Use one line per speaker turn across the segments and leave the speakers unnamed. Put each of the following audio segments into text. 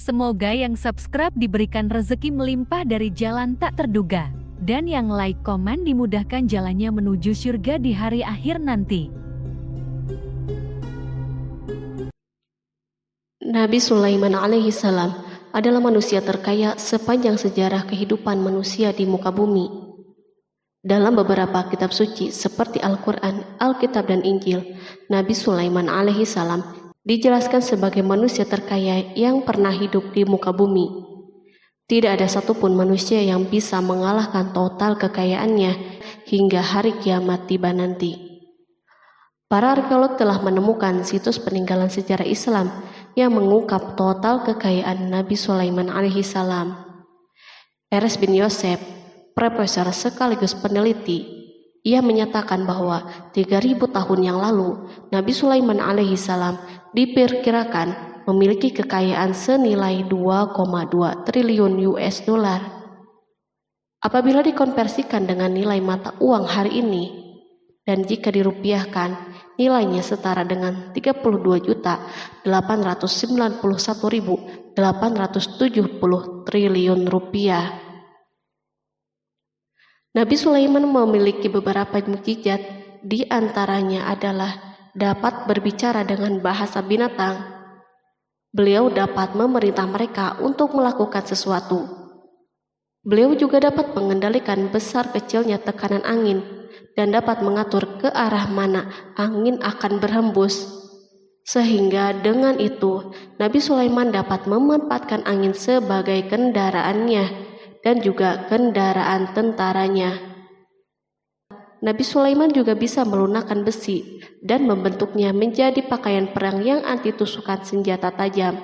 Semoga yang subscribe diberikan rezeki melimpah dari jalan tak terduga. Dan yang like komen dimudahkan jalannya menuju surga di hari akhir nanti.
Nabi Sulaiman alaihi salam adalah manusia terkaya sepanjang sejarah kehidupan manusia di muka bumi. Dalam beberapa kitab suci seperti Al-Quran, Alkitab, dan Injil, Nabi Sulaiman alaihi salam dijelaskan sebagai manusia terkaya yang pernah hidup di muka bumi. Tidak ada satupun manusia yang bisa mengalahkan total kekayaannya hingga hari kiamat tiba nanti. Para arkeolog telah menemukan situs peninggalan sejarah Islam yang mengungkap total kekayaan Nabi Sulaiman alaihi salam. Eres bin Yosef, profesor sekaligus peneliti, ia menyatakan bahwa 3000 tahun yang lalu Nabi Sulaiman alaihi salam diperkirakan memiliki kekayaan senilai 2,2 triliun US dollar. Apabila dikonversikan dengan nilai mata uang hari ini, dan jika dirupiahkan, nilainya setara dengan 32.891.870 triliun rupiah. Nabi Sulaiman memiliki beberapa mukjizat, di antaranya adalah dapat berbicara dengan bahasa binatang. Beliau dapat memerintah mereka untuk melakukan sesuatu. Beliau juga dapat mengendalikan besar kecilnya tekanan angin dan dapat mengatur ke arah mana angin akan berhembus. Sehingga dengan itu, Nabi Sulaiman dapat memanfaatkan angin sebagai kendaraannya dan juga kendaraan tentaranya. Nabi Sulaiman juga bisa melunakkan besi dan membentuknya menjadi pakaian perang yang anti tusukan senjata tajam.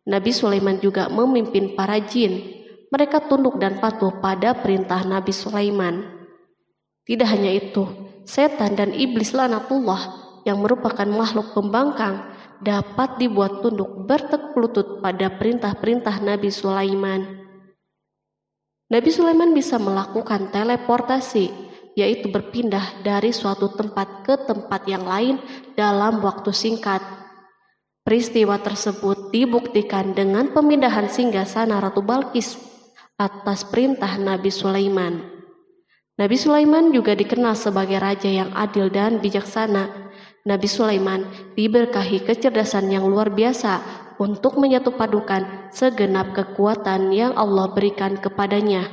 Nabi Sulaiman juga memimpin para jin. Mereka tunduk dan patuh pada perintah Nabi Sulaiman. Tidak hanya itu, setan dan iblis laknatullah yang merupakan makhluk pembangkang dapat dibuat tunduk bertekuk lutut pada perintah-perintah Nabi Sulaiman. Nabi Sulaiman bisa melakukan teleportasi, yaitu berpindah dari suatu tempat ke tempat yang lain dalam waktu singkat. Peristiwa tersebut dibuktikan dengan pemindahan singgasana Ratu Balqis atas perintah Nabi Sulaiman. Nabi Sulaiman juga dikenal sebagai raja yang adil dan bijaksana. Nabi Sulaiman diberkahi kecerdasan yang luar biasa untuk menyatupadukan segenap kekuatan yang Allah berikan kepadanya.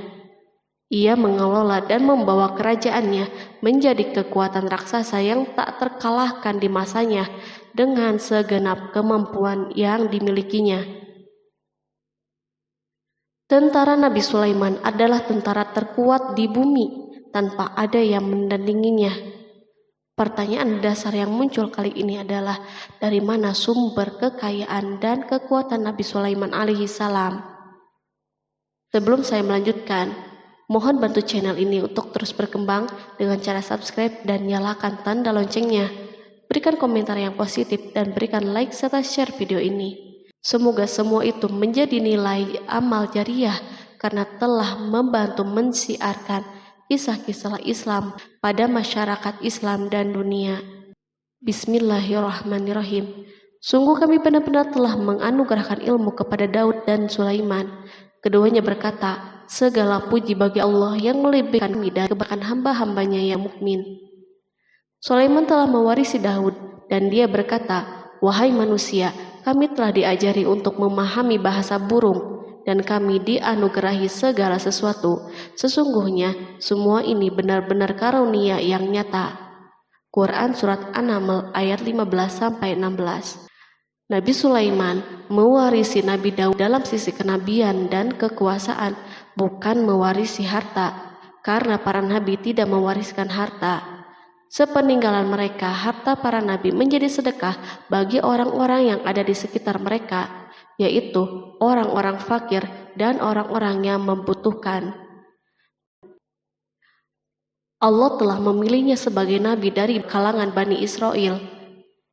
Ia mengelola dan membawa kerajaannya menjadi kekuatan raksasa yang tak terkalahkan di masanya dengan segenap kemampuan yang dimilikinya. Tentara Nabi Sulaiman adalah tentara terkuat di bumi tanpa ada yang menandinginya. Pertanyaan dasar yang muncul kali ini adalah dari mana sumber kekayaan dan kekuatan Nabi Sulaiman alaihi salam? Sebelum saya melanjutkan, mohon bantu channel ini untuk terus berkembang dengan cara subscribe dan nyalakan tanda loncengnya. Berikan komentar yang positif dan berikan like serta share video ini. Semoga semua itu menjadi nilai amal jariah karena telah membantu mensiarkan kisah-kisah Islam pada masyarakat Islam dan dunia. Bismillahirrahmanirrahim. Sungguh kami benar-benar telah menganugerahkan ilmu kepada Daud dan Sulaiman. Keduanya berkata, segala puji bagi Allah yang melebihkan kami dari kebanyakan hamba-hambanya yang mukmin. Sulaiman telah mewarisi Daud dan dia berkata, wahai manusia, kami telah diajari untuk memahami bahasa burung dan kami dianugerahi segala sesuatu. Sesungguhnya semua ini benar-benar karunia yang nyata. Quran Surat An-Naml ayat 15-16. Nabi Sulaiman mewarisi Nabi Daud dalam sisi kenabian dan kekuasaan, bukan mewarisi harta, karena para nabi tidak mewariskan harta. Sepeninggalan mereka, harta para nabi menjadi sedekah bagi orang-orang yang ada di sekitar mereka, yaitu orang-orang fakir dan orang-orang yang membutuhkan. Allah telah memilihnya sebagai nabi dari kalangan Bani Israel.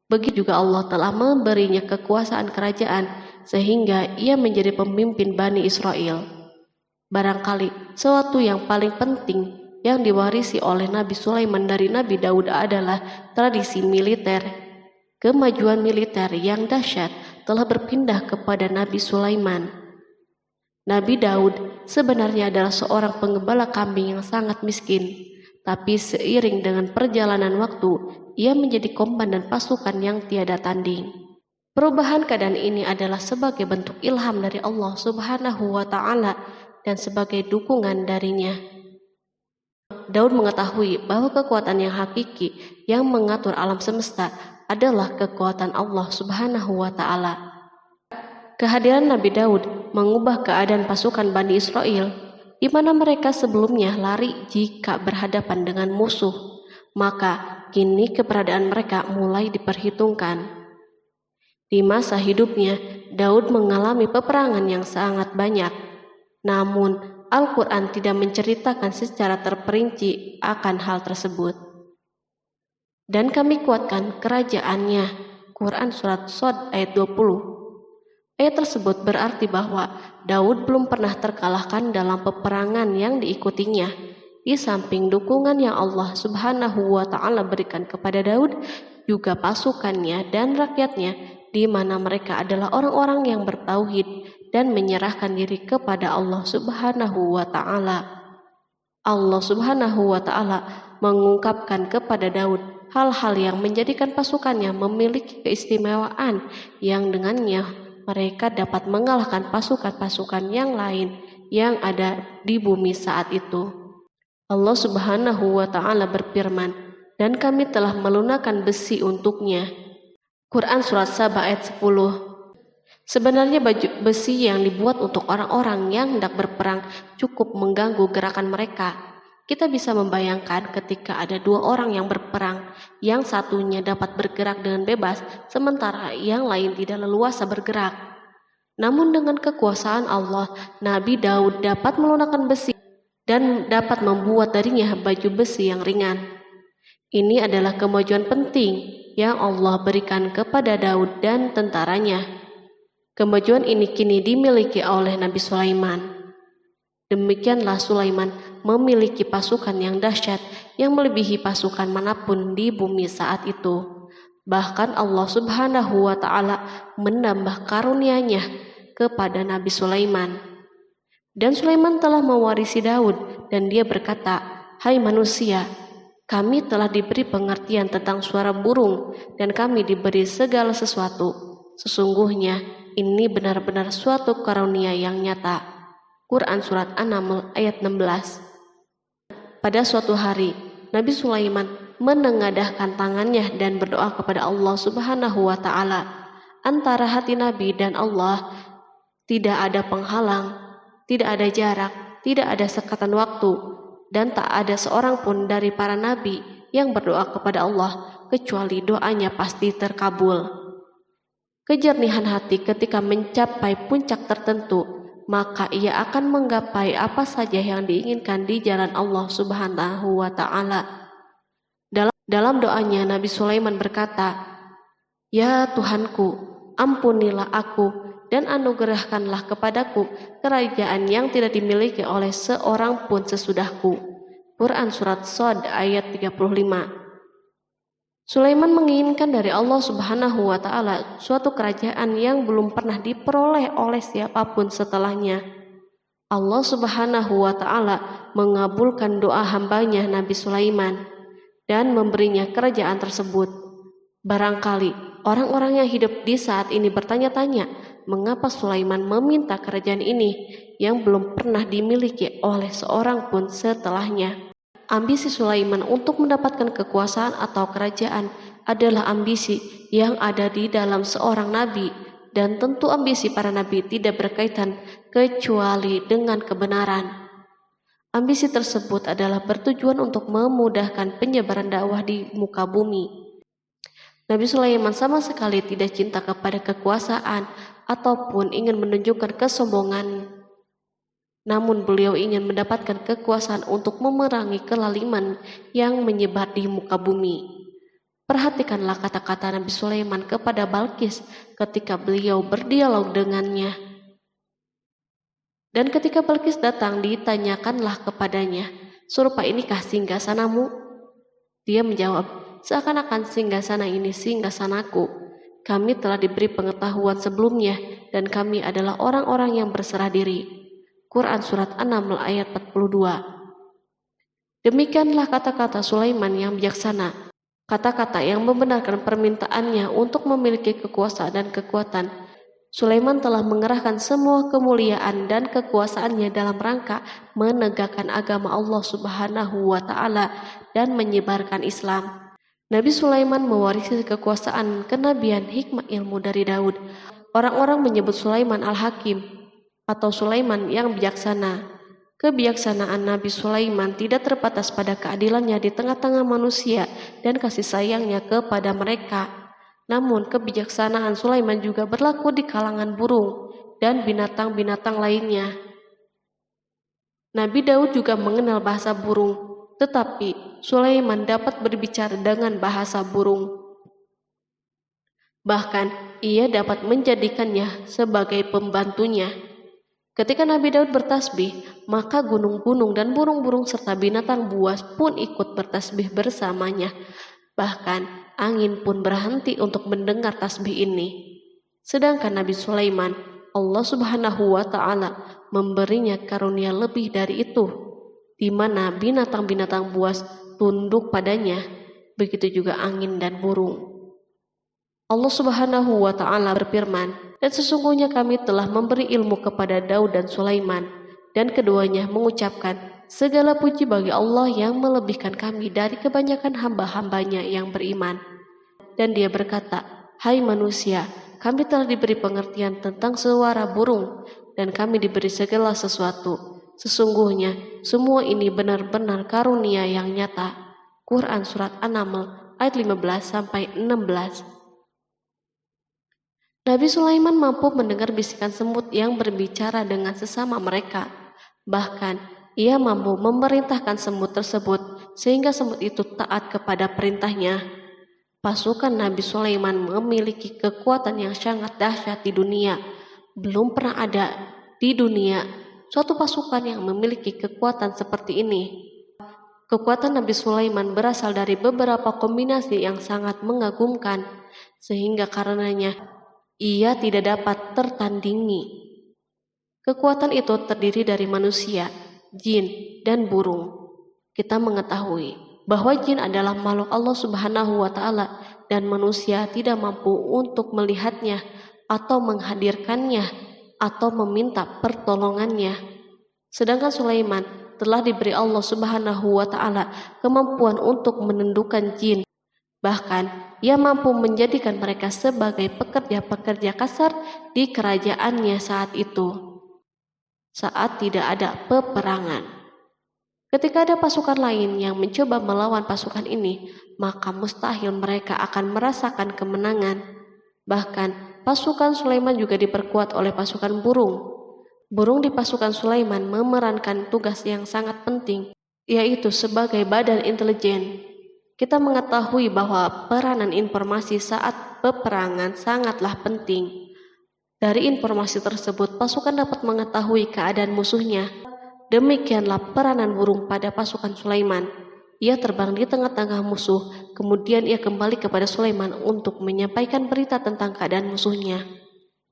Begitu juga Allah telah memberinya kekuasaan kerajaan sehingga ia menjadi pemimpin Bani Israel. Barangkali sesuatu yang paling penting yang diwarisi oleh Nabi Sulaiman dari Nabi Daud adalah tradisi militer. Kemajuan militer yang dahsyat telah berpindah kepada Nabi Sulaiman. Nabi Daud sebenarnya adalah seorang penggembala kambing yang sangat miskin, tapi seiring dengan perjalanan waktu, ia menjadi komandan pasukan yang tiada tanding. Perubahan keadaan ini adalah sebagai bentuk ilham dari Allah Subhanahu wa Ta'ala dan sebagai dukungan darinya. Daud mengetahui bahwa kekuatan yang hakiki yang mengatur alam semesta adalah kekuatan Allah Subhanahu wa Ta'ala. Kehadiran Nabi Daud mengubah keadaan pasukan Bani Israel, di mana mereka sebelumnya lari jika berhadapan dengan musuh, maka kini keberadaan mereka mulai diperhitungkan. Di masa hidupnya, Daud mengalami peperangan yang sangat banyak, namun Al-Quran tidak menceritakan secara terperinci akan hal tersebut. Dan kami kuatkan kerajaannya. Quran Surat Shad ayat 20. Ayat tersebut berarti bahwa Daud belum pernah terkalahkan dalam peperangan yang diikutinya. Di samping dukungan yang Allah Subhanahu wa Ta'ala berikan kepada Daud, juga pasukannya dan rakyatnya, di mana mereka adalah orang-orang yang bertauhid dan menyerahkan diri kepada Allah Subhanahu wa Ta'ala. Allah Subhanahu wa Ta'ala mengungkapkan kepada Daud hal-hal yang menjadikan pasukannya memiliki keistimewaan yang dengannya mereka dapat mengalahkan pasukan-pasukan yang lain yang ada di bumi saat itu. Allah Subhanahu wa Ta'ala berfirman, dan kami telah melunakkan besi untuknya. Quran Surat Saba ayat 10. Sebenarnya baju besi yang dibuat untuk orang-orang yang hendak berperang cukup mengganggu gerakan mereka. Kita bisa membayangkan ketika ada dua orang yang berperang, yang satunya dapat bergerak dengan bebas, sementara yang lain tidak leluasa bergerak. Namun dengan kekuasaan Allah, Nabi Daud dapat melunakkan besi dan dapat membuat darinya baju besi yang ringan. Ini adalah kemajuan penting yang Allah berikan kepada Daud dan tentaranya. Kemajuan ini kini dimiliki oleh Nabi Sulaiman. Demikianlah Sulaiman memiliki pasukan yang dahsyat yang melebihi pasukan manapun di bumi saat itu. Bahkan Allah Subhanahu wa Ta'ala menambah karunia-Nya kepada Nabi Sulaiman. Dan Sulaiman telah mewarisi Daud dan dia berkata, "Hai manusia, kami telah diberi pengertian tentang suara burung dan kami diberi segala sesuatu. Sesungguhnya ini benar-benar suatu karunia yang nyata." Quran Surat An-Naml ayat 16. Pada suatu hari, Nabi Sulaiman menengadahkan tangannya dan berdoa kepada Allah Subhanahu wa Ta'ala. Antara hati Nabi dan Allah tidak ada penghalang, tidak ada jarak, tidak ada sekatan waktu, dan tak ada seorang pun dari para nabi yang berdoa kepada Allah kecuali doanya pasti terkabul. Kejernihan hati ketika mencapai puncak tertentu, maka ia akan menggapai apa saja yang diinginkan di jalan Allah Subhanahu wa Ta'ala. Dalam doanya Nabi Sulaiman berkata, "Ya Tuhanku, ampunilah aku dan anugerahkanlah kepadaku kerajaan yang tidak dimiliki oleh seorang pun sesudahku." Quran Surat Shad ayat 35. Sulaiman menginginkan dari Allah Subhanahu wa Ta'ala suatu kerajaan yang belum pernah diperoleh oleh siapapun setelahnya. Allah Subhanahu wa Ta'ala mengabulkan doa hambanya Nabi Sulaiman dan memberinya kerajaan tersebut. Barangkali orang-orang yang hidup di saat ini bertanya-tanya, mengapa Sulaiman meminta kerajaan ini yang belum pernah dimiliki oleh seorang pun setelahnya. Ambisi Sulaiman untuk mendapatkan kekuasaan atau kerajaan adalah ambisi yang ada di dalam seorang nabi, dan tentu ambisi para nabi tidak berkaitan kecuali dengan kebenaran. Ambisi tersebut adalah bertujuan untuk memudahkan penyebaran dakwah di muka bumi. Nabi Sulaiman sama sekali tidak cinta kepada kekuasaan ataupun ingin menunjukkan kesombongan. Namun beliau ingin mendapatkan kekuasaan untuk memerangi kelaliman yang menyebar di muka bumi. Perhatikanlah kata-kata Nabi Sulaiman kepada Balqis ketika beliau berdialog dengannya. Dan ketika Balqis datang, ditanyakanlah kepadanya, "Serupa inikah singgasanamu?" Dia menjawab, "Seakan-akan singgasana ini singgasanaku, kami telah diberi pengetahuan sebelumnya dan kami adalah orang-orang yang berserah diri. Quran Surat An-Naml ayat 42. Demikianlah kata-kata Sulaiman yang bijaksana, kata-kata yang membenarkan permintaannya untuk memiliki kekuasaan dan kekuatan. Sulaiman telah mengerahkan semua kemuliaan dan kekuasaannya dalam rangka menegakkan agama Allah Subhanahu wa Ta'ala dan menyebarkan Islam. Nabi Sulaiman mewarisi kekuasaan, kenabian, hikmah ilmu dari Daud. Orang-orang menyebut Sulaiman Al-Hakim atau Sulaiman yang bijaksana. Kebijaksanaan Nabi Sulaiman tidak terbatas pada keadilannya di tengah-tengah manusia dan kasih sayangnya kepada mereka. Namun kebijaksanaan Sulaiman juga berlaku di kalangan burung dan binatang-binatang lainnya. Nabi Daud juga mengenal bahasa burung, tetapi Sulaiman dapat berbicara dengan bahasa burung. Bahkan ia dapat menjadikannya sebagai pembantunya. Ketika Nabi Daud bertasbih, maka gunung-gunung dan burung-burung serta binatang buas pun ikut bertasbih bersamanya. Bahkan angin pun berhenti untuk mendengar tasbih ini. Sedangkan Nabi Sulaiman, Allah Subhanahu wa Ta'ala memberinya karunia lebih dari itu, di mana binatang-binatang buas tunduk padanya, begitu juga angin dan burung. Allah Subhanahu wa Ta'ala berfirman, dan sesungguhnya kami telah memberi ilmu kepada Daud dan Sulaiman, dan keduanya mengucapkan, segala puji bagi Allah yang melebihkan kami dari kebanyakan hamba-hambanya yang beriman. Dan dia berkata, hai manusia, kami telah diberi pengertian tentang suara burung, dan kami diberi segala sesuatu. Sesungguhnya semua ini benar-benar karunia yang nyata. Quran Surat An-Naml ayat 15-16. Nabi Sulaiman mampu mendengar bisikan semut yang berbicara dengan sesama mereka. Bahkan ia mampu memerintahkan semut tersebut sehingga semut itu taat kepada perintahnya. Pasukan Nabi Sulaiman memiliki kekuatan yang sangat dahsyat di dunia. Belum pernah ada di dunia suatu pasukan yang memiliki kekuatan seperti ini. Kekuatan Nabi Sulaiman berasal dari beberapa kombinasi yang sangat mengagumkan, sehingga karenanya ia tidak dapat tertandingi. Kekuatan itu terdiri dari manusia, jin, dan burung. Kita mengetahui bahwa jin adalah makhluk Allah Subhanahu wa Ta'ala dan manusia tidak mampu untuk melihatnya atau menghadirkannya atau meminta pertolongannya. Sedangkan Sulaiman telah diberi Allah Subhanahu wa Ta'ala kemampuan untuk menundukkan jin. Bahkan ia mampu menjadikan mereka sebagai pekerja-pekerja kasar di kerajaannya saat itu, saat tidak ada peperangan. Ketika ada pasukan lain yang mencoba melawan pasukan ini, maka mustahil mereka akan merasakan kemenangan. Bahkan pasukan Sulaiman juga diperkuat oleh pasukan burung. Burung di pasukan Sulaiman memerankan tugas yang sangat penting, yaitu sebagai badan intelijen. Kita mengetahui bahwa peranan informasi saat peperangan sangatlah penting. Dari informasi tersebut, pasukan dapat mengetahui keadaan musuhnya. Demikianlah peranan burung pada pasukan Sulaiman. Ia terbang di tengah-tengah musuh, kemudian ia kembali kepada Sulaiman untuk menyampaikan berita tentang keadaan musuhnya.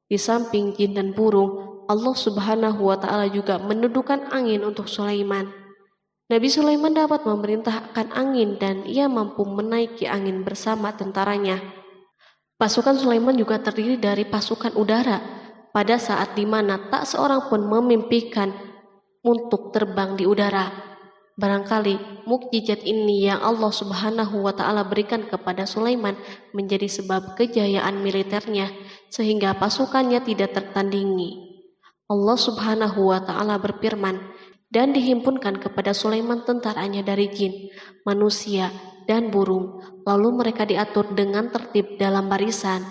Di samping jin dan burung, Allah Subhanahu wa Ta'ala juga menundukkan angin untuk Sulaiman. Nabi Sulaiman dapat memerintahkan angin dan ia mampu menaiki angin bersama tentaranya. Pasukan Sulaiman juga terdiri dari pasukan udara pada saat di mana tak seorang pun memimpikan untuk terbang di udara. Barangkali mukjizat ini yang Allah Subhanahu wa Ta'ala berikan kepada Sulaiman menjadi sebab kejayaan militernya sehingga pasukannya tidak tertandingi. Allah Subhanahu wa Ta'ala berfirman, dan dihimpunkan kepada Sulaiman tentaranya dari jin, manusia, dan burung, lalu mereka diatur dengan tertib dalam barisan.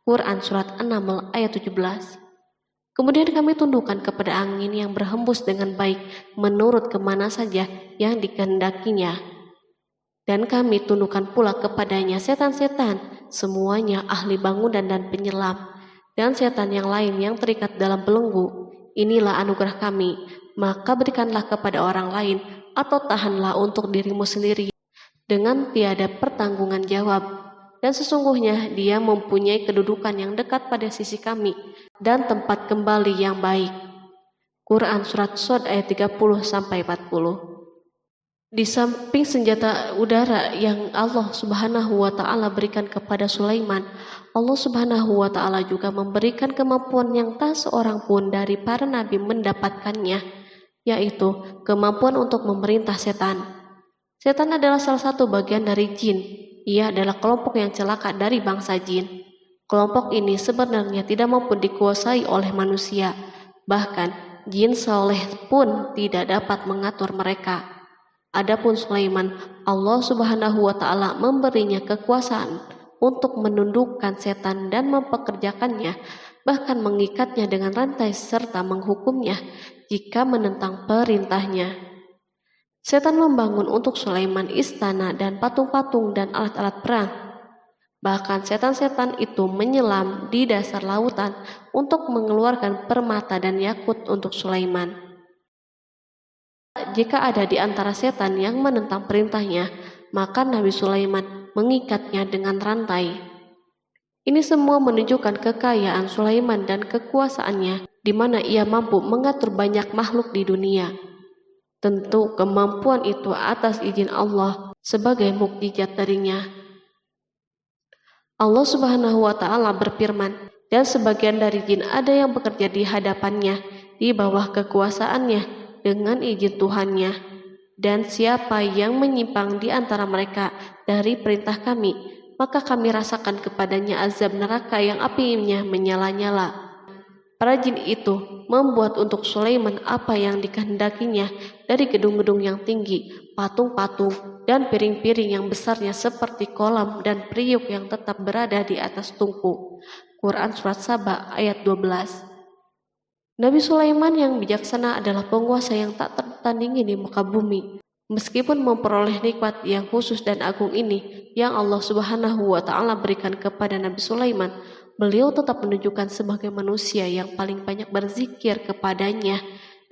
Quran Surat An-Naml ayat 17. Kemudian kami tundukkan kepada angin yang berhembus dengan baik menurut kemana saja yang dikehendakinya. Dan kami tundukkan pula kepadanya setan-setan, semuanya ahli bangunan dan penyelam, dan setan yang lain yang terikat dalam belenggu. Inilah anugerah kami, maka berikanlah kepada orang lain atau tahanlah untuk dirimu sendiri dengan tiada pertanggungan jawab. dan sesungguhnya dia mempunyai kedudukan yang dekat pada sisi kami dan tempat kembali yang baik. Quran Surat Shad ayat 30-40. Di samping senjata udara yang Allah Subhanahu wa Ta'ala berikan kepada Sulaiman, Allah Subhanahu wa Ta'ala juga memberikan kemampuan yang tak seorang pun dari para nabi mendapatkannya, yaitu kemampuan untuk memerintah setan. Setan adalah salah satu bagian dari jin. Ia adalah kelompok yang celaka dari bangsa jin. Kelompok ini sebenarnya tidak mampu dikuasai oleh manusia. Bahkan jin soleh pun tidak dapat mengatur mereka. Adapun Sulaiman, Allah Subhanahu wa Ta'ala memberinya kekuasaan untuk menundukkan setan dan mempekerjakannya, bahkan mengikatnya dengan rantai serta menghukumnya jika menentang perintahnya. Setan membangun untuk Sulaiman istana dan patung-patung dan alat-alat perang. Bahkan setan-setan itu menyelam di dasar lautan untuk mengeluarkan permata dan yakut untuk Sulaiman. Jika ada di antara setan yang menentang perintahnya, maka Nabi Sulaiman mengikatnya dengan rantai. Ini semua menunjukkan kekayaan Sulaiman dan kekuasaannya, di mana ia mampu mengatur banyak makhluk di dunia. Tentu kemampuan itu atas izin Allah sebagai mukjizat darinya. Allah Subhanahu wa Ta'ala berfirman, dan sebagian dari jin ada yang bekerja di hadapannya di bawah kekuasaannya dengan izin Tuhannya, dan siapa yang menyimpang di antara mereka dari perintah kami, maka kami rasakan kepadanya azab neraka yang apinya menyala-nyala. Para jin itu membuat untuk Sulaiman apa yang dikehendakinya dari gedung-gedung yang tinggi, patung-patung, dan piring-piring yang besarnya seperti kolam dan periuk yang tetap berada di atas tungku. Quran Surat Saba ayat 12. Nabi Sulaiman yang bijaksana adalah penguasa yang tak tertandingi di muka bumi. Meskipun memperoleh nikmat yang khusus dan agung ini yang Allah Subhanahu wa Ta'ala berikan kepada Nabi Sulaiman, beliau tetap menunjukkan sebagai manusia yang paling banyak berzikir kepadanya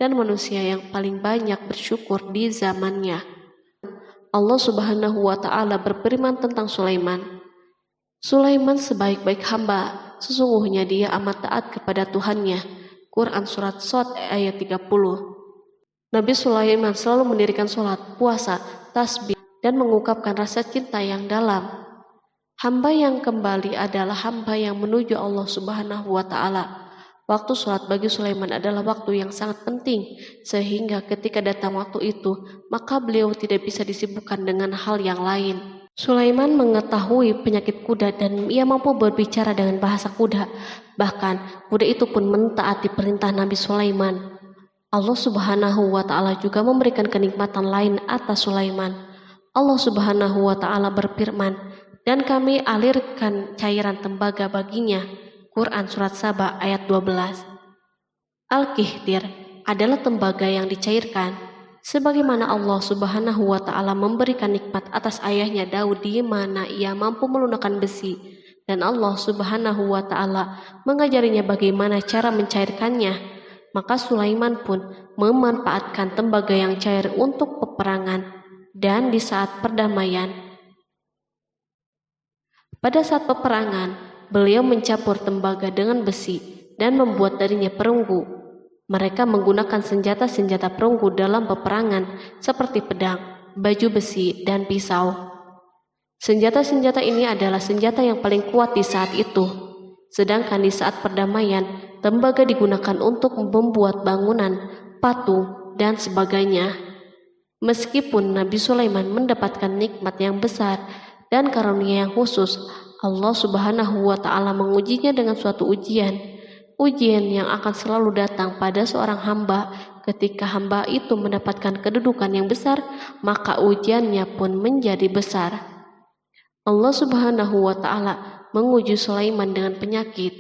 dan manusia yang paling banyak bersyukur di zamannya. Allah Subhanahu wa Ta'ala berfirman tentang Sulaiman, Sulaiman sebaik-baik hamba, sesungguhnya dia amat taat kepada Tuhannya. Quran Surat Shad ayat 30. Nabi Sulaiman selalu mendirikan sholat, puasa, tasbih, dan mengungkapkan rasa cinta yang dalam. Hamba yang kembali adalah hamba yang menuju Allah Subhanahu wa Ta'ala. Waktu sholat bagi Sulaiman adalah waktu yang sangat penting, sehingga ketika datang waktu itu, maka beliau tidak bisa disibukkan dengan hal yang lain. Sulaiman mengetahui penyakit kuda dan ia mampu berbicara dengan bahasa kuda. Bahkan kuda itu pun mentaati perintah Nabi Sulaiman. Allah Subhanahu wa Ta'ala juga memberikan kenikmatan lain atas Sulaiman. Allah Subhanahu wa Ta'ala berfirman, dan kami alirkan cairan tembaga baginya. Quran Surat Saba ayat 12. Al-Kihtir adalah tembaga yang dicairkan. Sebagaimana Allah Subhanahu wa Ta'ala memberikan nikmat atas ayahnya Daud di mana ia mampu melunakkan besi, dan Allah Subhanahu wa Ta'ala mengajarinya bagaimana cara mencairkannya, maka Sulaiman pun memanfaatkan tembaga yang cair untuk peperangan dan di saat perdamaian. Pada saat peperangan, beliau mencampur tembaga dengan besi dan membuat darinya perunggu. Mereka menggunakan senjata-senjata perunggu dalam peperangan seperti pedang, baju besi, dan pisau. Senjata-senjata ini adalah senjata yang paling kuat di saat itu. Sedangkan di saat perdamaian, tembaga digunakan untuk membuat bangunan, patung, dan sebagainya. Meskipun Nabi Sulaiman mendapatkan nikmat yang besar dan karunia yang khusus, Allah Subhanahu wa Ta'ala mengujinya dengan suatu ujian yang akan selalu datang pada seorang hamba. Ketika hamba itu mendapatkan kedudukan yang besar, maka ujiannya pun menjadi besar. Allah Subhanahu wa Ta'ala menguji Sulaiman dengan penyakit.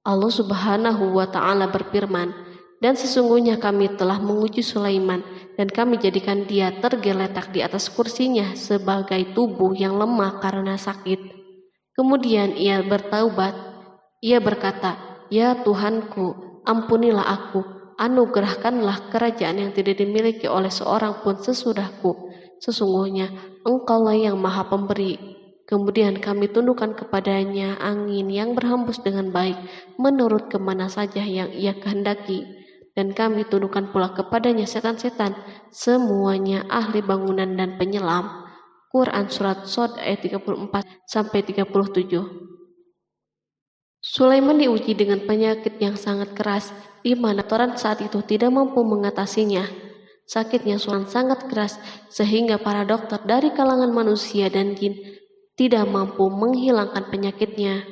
Allah Subhanahu wa Ta'ala berfirman, dan sesungguhnya kami telah menguji Sulaiman dan kami jadikan dia tergeletak di atas kursinya sebagai tubuh yang lemah karena sakit. Kemudian ia bertaubat. Ia berkata, Ya Tuhanku, ampunilah aku, anugerahkanlah kerajaan yang tidak dimiliki oleh seorang pun sesudahku. Sesungguhnya Engkaulah yang Maha Pemberi. Kemudian kami tundukkan kepadanya angin yang berhembus dengan baik menurut kemana saja yang ia kehendaki. Dan kami tundukkan pula kepadanya setan-setan, semuanya ahli bangunan dan penyelam. Quran Surat Shod ayat 34-37. Sulaiman diuji dengan penyakit yang sangat keras, di mana Toran saat itu tidak mampu mengatasinya. Sakitnya Sulaiman sangat keras, sehingga para dokter dari kalangan manusia dan jin tidak mampu menghilangkan penyakitnya.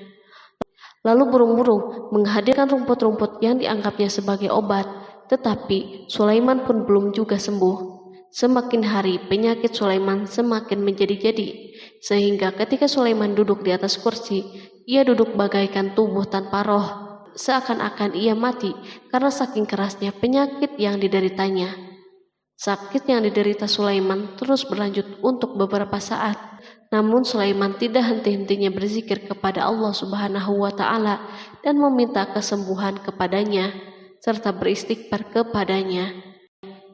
Lalu burung-burung menghadirkan rumput-rumput yang dianggapnya sebagai obat, tetapi Sulaiman pun belum juga sembuh. Semakin hari penyakit Sulaiman semakin menjadi-jadi, sehingga ketika Sulaiman duduk di atas kursi, ia duduk bagaikan tubuh tanpa roh, seakan-akan ia mati karena saking kerasnya penyakit yang dideritanya. Sakit yang diderita Sulaiman terus berlanjut untuk beberapa saat. Namun Sulaiman tidak henti-hentinya berzikir kepada Allah Subhanahu wa Ta'ala dan meminta kesembuhan kepadanya, serta beristighfar kepadanya,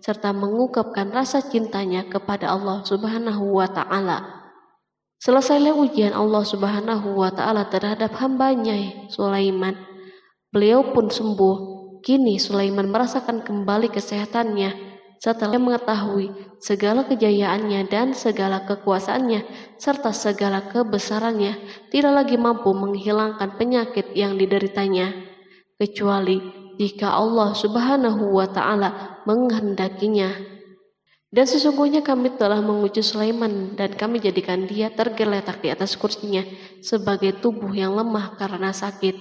serta mengungkapkan rasa cintanya kepada Allah Subhanahu wa Ta'ala. Selesailah ujian Allah Subhanahu wa Ta'ala terhadap hambanya Sulaiman. Beliau pun sembuh. Kini Sulaiman merasakan kembali kesehatannya setelah mengetahui segala kejayaannya dan segala kekuasaannya serta segala kebesarannya tidak lagi mampu menghilangkan penyakit yang dideritanya, kecuali jika Allah Subhanahu wa Ta'ala menghendakinya. Dan sesungguhnya kami telah menguji Sulaiman dan kami jadikan dia tergeletak di atas kursinya sebagai tubuh yang lemah karena sakit.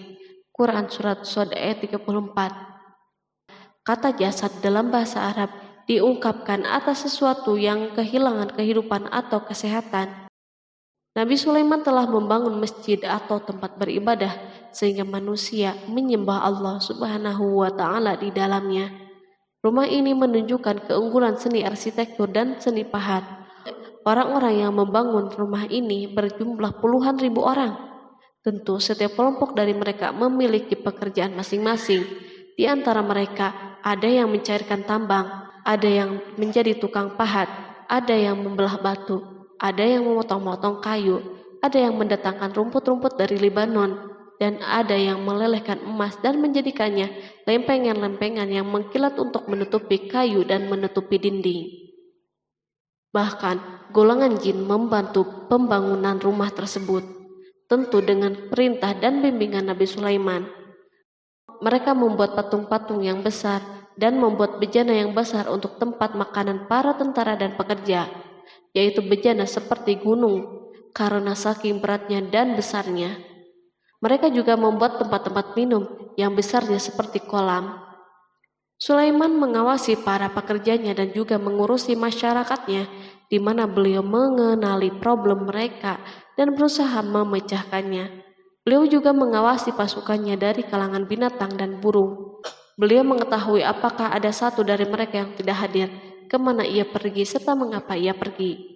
Quran Surat Shod ayat 34. Kata jasad dalam bahasa Arab diungkapkan atas sesuatu yang kehilangan kehidupan atau kesehatan. Nabi Sulaiman telah membangun masjid atau tempat beribadah sehingga manusia menyembah Allah Subhanahu wa Ta'ala di dalamnya. Rumah ini menunjukkan keunggulan seni arsitektur dan seni pahat. Orang-orang yang membangun rumah ini berjumlah puluhan ribu orang. Tentu setiap kelompok dari mereka memiliki pekerjaan masing-masing. Di antara mereka ada yang mencairkan tambang, ada yang menjadi tukang pahat, ada yang membelah batu, ada yang memotong-motong kayu, ada yang mendatangkan rumput-rumput dari Libanon, dan ada yang melelehkan emas dan menjadikannya lempengan-lempengan yang mengkilat untuk menutupi kayu dan menutupi dinding. Bahkan golongan jin membantu pembangunan rumah tersebut, tentu dengan perintah dan bimbingan Nabi Sulaiman. Mereka membuat patung-patung yang besar dan membuat bejana yang besar untuk tempat makanan para tentara dan pekerja, yaitu bejana seperti gunung karena saking beratnya dan besarnya. Mereka juga membuat tempat-tempat minum yang besarnya seperti kolam. Sulaiman mengawasi para pekerjanya dan juga mengurusi masyarakatnya, di mana beliau mengenali problem mereka dan berusaha memecahkannya. Beliau juga mengawasi pasukannya dari kalangan binatang dan burung. Beliau mengetahui apakah ada satu dari mereka yang tidak hadir, kemana ia pergi, serta mengapa ia pergi.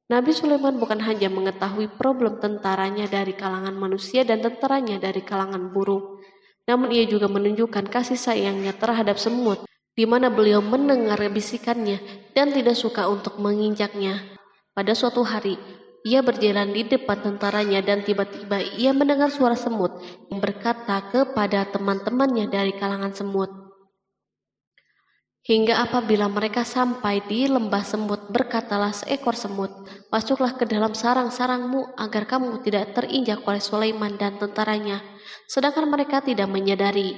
Nabi Sulaiman bukan hanya mengetahui problem tentaranya dari kalangan manusia dan tentaranya dari kalangan burung, namun ia juga menunjukkan kasih sayangnya terhadap semut, di mana beliau mendengar bisikannya dan tidak suka untuk menginjaknya. Pada suatu hari, ia berjalan di depan tentaranya dan tiba-tiba ia mendengar suara semut yang berkata kepada teman-temannya dari kalangan semut. Hingga apabila mereka sampai di lembah semut, berkatalah seekor semut, "Masuklah ke dalam sarang-sarangmu agar kamu tidak terinjak oleh Sulaiman dan tentaranya." Sedangkan mereka tidak menyadari.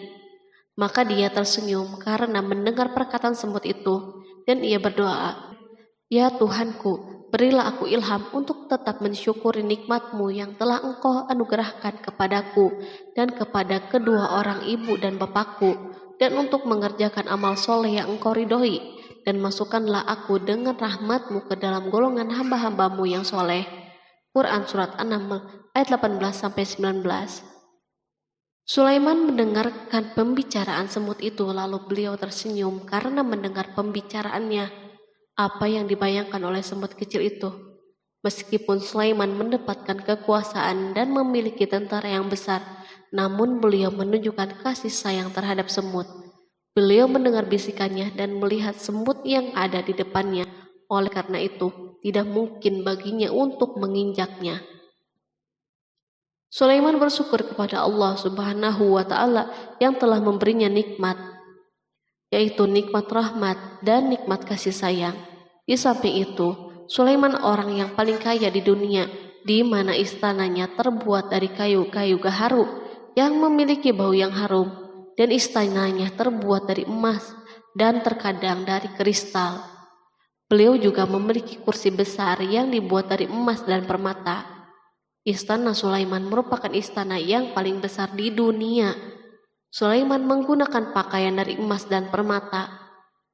Maka dia tersenyum karena mendengar perkataan semut itu, dan ia berdoa, "Ya Tuhanku, berilah aku ilham untuk tetap mensyukuri nikmat-Mu yang telah Engkau anugerahkan kepadaku dan kepada kedua orang ibu dan bapakku, dan untuk mengerjakan amal soleh yang Engkau ridhoi, dan masukkanlah aku dengan rahmat-Mu ke dalam golongan hamba-hamba-Mu yang soleh." Quran Surat An-Naml ayat 18-19. Sulaiman mendengarkan pembicaraan semut itu, lalu beliau tersenyum karena mendengar pembicaraannya. Apa yang dibayangkan oleh semut kecil itu? Meskipun Sulaiman mendapatkan kekuasaan dan memiliki tentara yang besar, namun beliau menunjukkan kasih sayang terhadap semut. Beliau mendengar bisikannya dan melihat semut yang ada di depannya. Oleh karena itu, tidak mungkin baginya untuk menginjaknya. Sulaiman bersyukur kepada Allah Subhanahu wa Ta'ala yang telah memberinya nikmat, yaitu nikmat rahmat dan nikmat kasih sayang. Di samping itu, Sulaiman orang yang paling kaya di dunia, di mana istananya terbuat dari kayu-kayu gaharu yang memiliki bau yang harum, dan istananya terbuat dari emas dan terkadang dari kristal. Beliau juga memiliki kursi besar yang dibuat dari emas dan permata. Istana Sulaiman merupakan istana yang paling besar di dunia. Sulaiman menggunakan pakaian dari emas dan permata.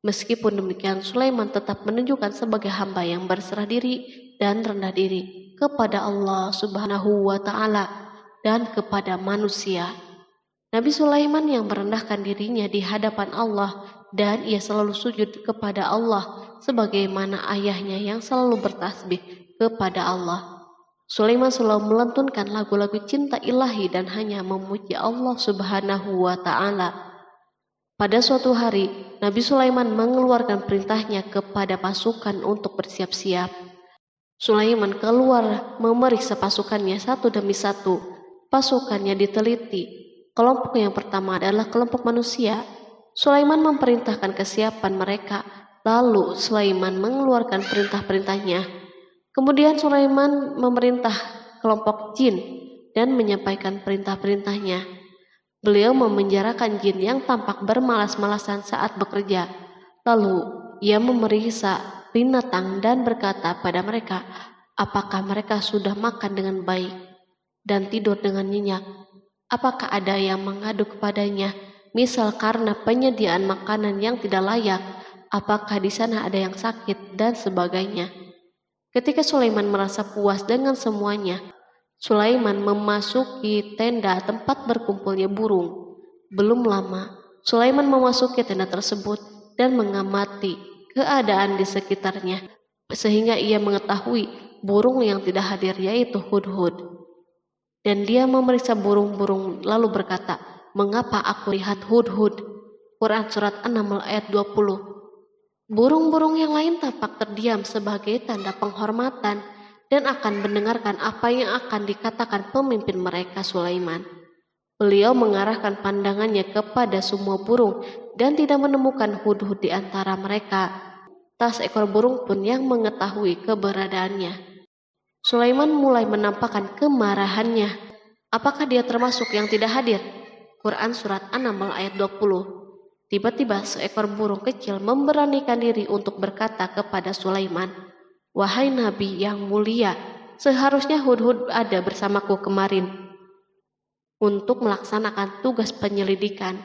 Meskipun demikian, Sulaiman tetap menunjukkan sebagai hamba yang berserah diri dan rendah diri kepada Allah Subhanahu wa Ta'ala dan kepada manusia. Nabi Sulaiman yang merendahkan dirinya di hadapan Allah, dan ia selalu sujud kepada Allah sebagaimana ayahnya yang selalu bertasbih kepada Allah. Sulaiman selalu melantunkan lagu-lagu cinta ilahi dan hanya memuji Allah Subhanahu wa Ta'ala. Pada suatu hari, Nabi Sulaiman mengeluarkan perintahnya kepada pasukan untuk bersiap-siap. Sulaiman keluar memeriksa pasukannya satu demi satu. Pasukannya diteliti. Kelompok yang pertama adalah kelompok manusia. Sulaiman memerintahkan kesiapan mereka, lalu Sulaiman mengeluarkan perintah-perintahnya. Kemudian Sulaiman memerintah kelompok jin dan menyampaikan perintah-perintahnya. Beliau memenjarakan jin yang tampak bermalas-malasan saat bekerja. Lalu ia memeriksa binatang dan berkata pada mereka, apakah mereka sudah makan dengan baik dan tidur dengan nyenyak? Apakah ada yang mengadu kepadanya, misal karena penyediaan makanan yang tidak layak? Apakah di sana ada yang sakit dan sebagainya? Ketika Sulaiman merasa puas dengan semuanya, Sulaiman memasuki tenda tempat berkumpulnya burung. Belum lama, Sulaiman memasuki tenda tersebut dan mengamati keadaan di sekitarnya, sehingga ia mengetahui burung yang tidak hadir yaitu hudhud. Dan dia memeriksa burung-burung lalu berkata, mengapa aku lihat hudhud? Quran Surat An-Naml ayat 20. Burung-burung yang lain tampak terdiam sebagai tanda penghormatan dan akan mendengarkan apa yang akan dikatakan pemimpin mereka Sulaiman. Beliau mengarahkan pandangannya kepada semua burung dan tidak menemukan hudhud di antara mereka. Tak seekor burung pun yang mengetahui keberadaannya. Sulaiman mulai menampakkan kemarahannya. Apakah dia termasuk yang tidak hadir? Quran Surat An-Naml ayat 20. Tiba-tiba seekor burung kecil memberanikan diri untuk berkata kepada Sulaiman, wahai Nabi yang mulia, seharusnya hudhud ada bersamaku kemarin untuk melaksanakan tugas penyelidikan.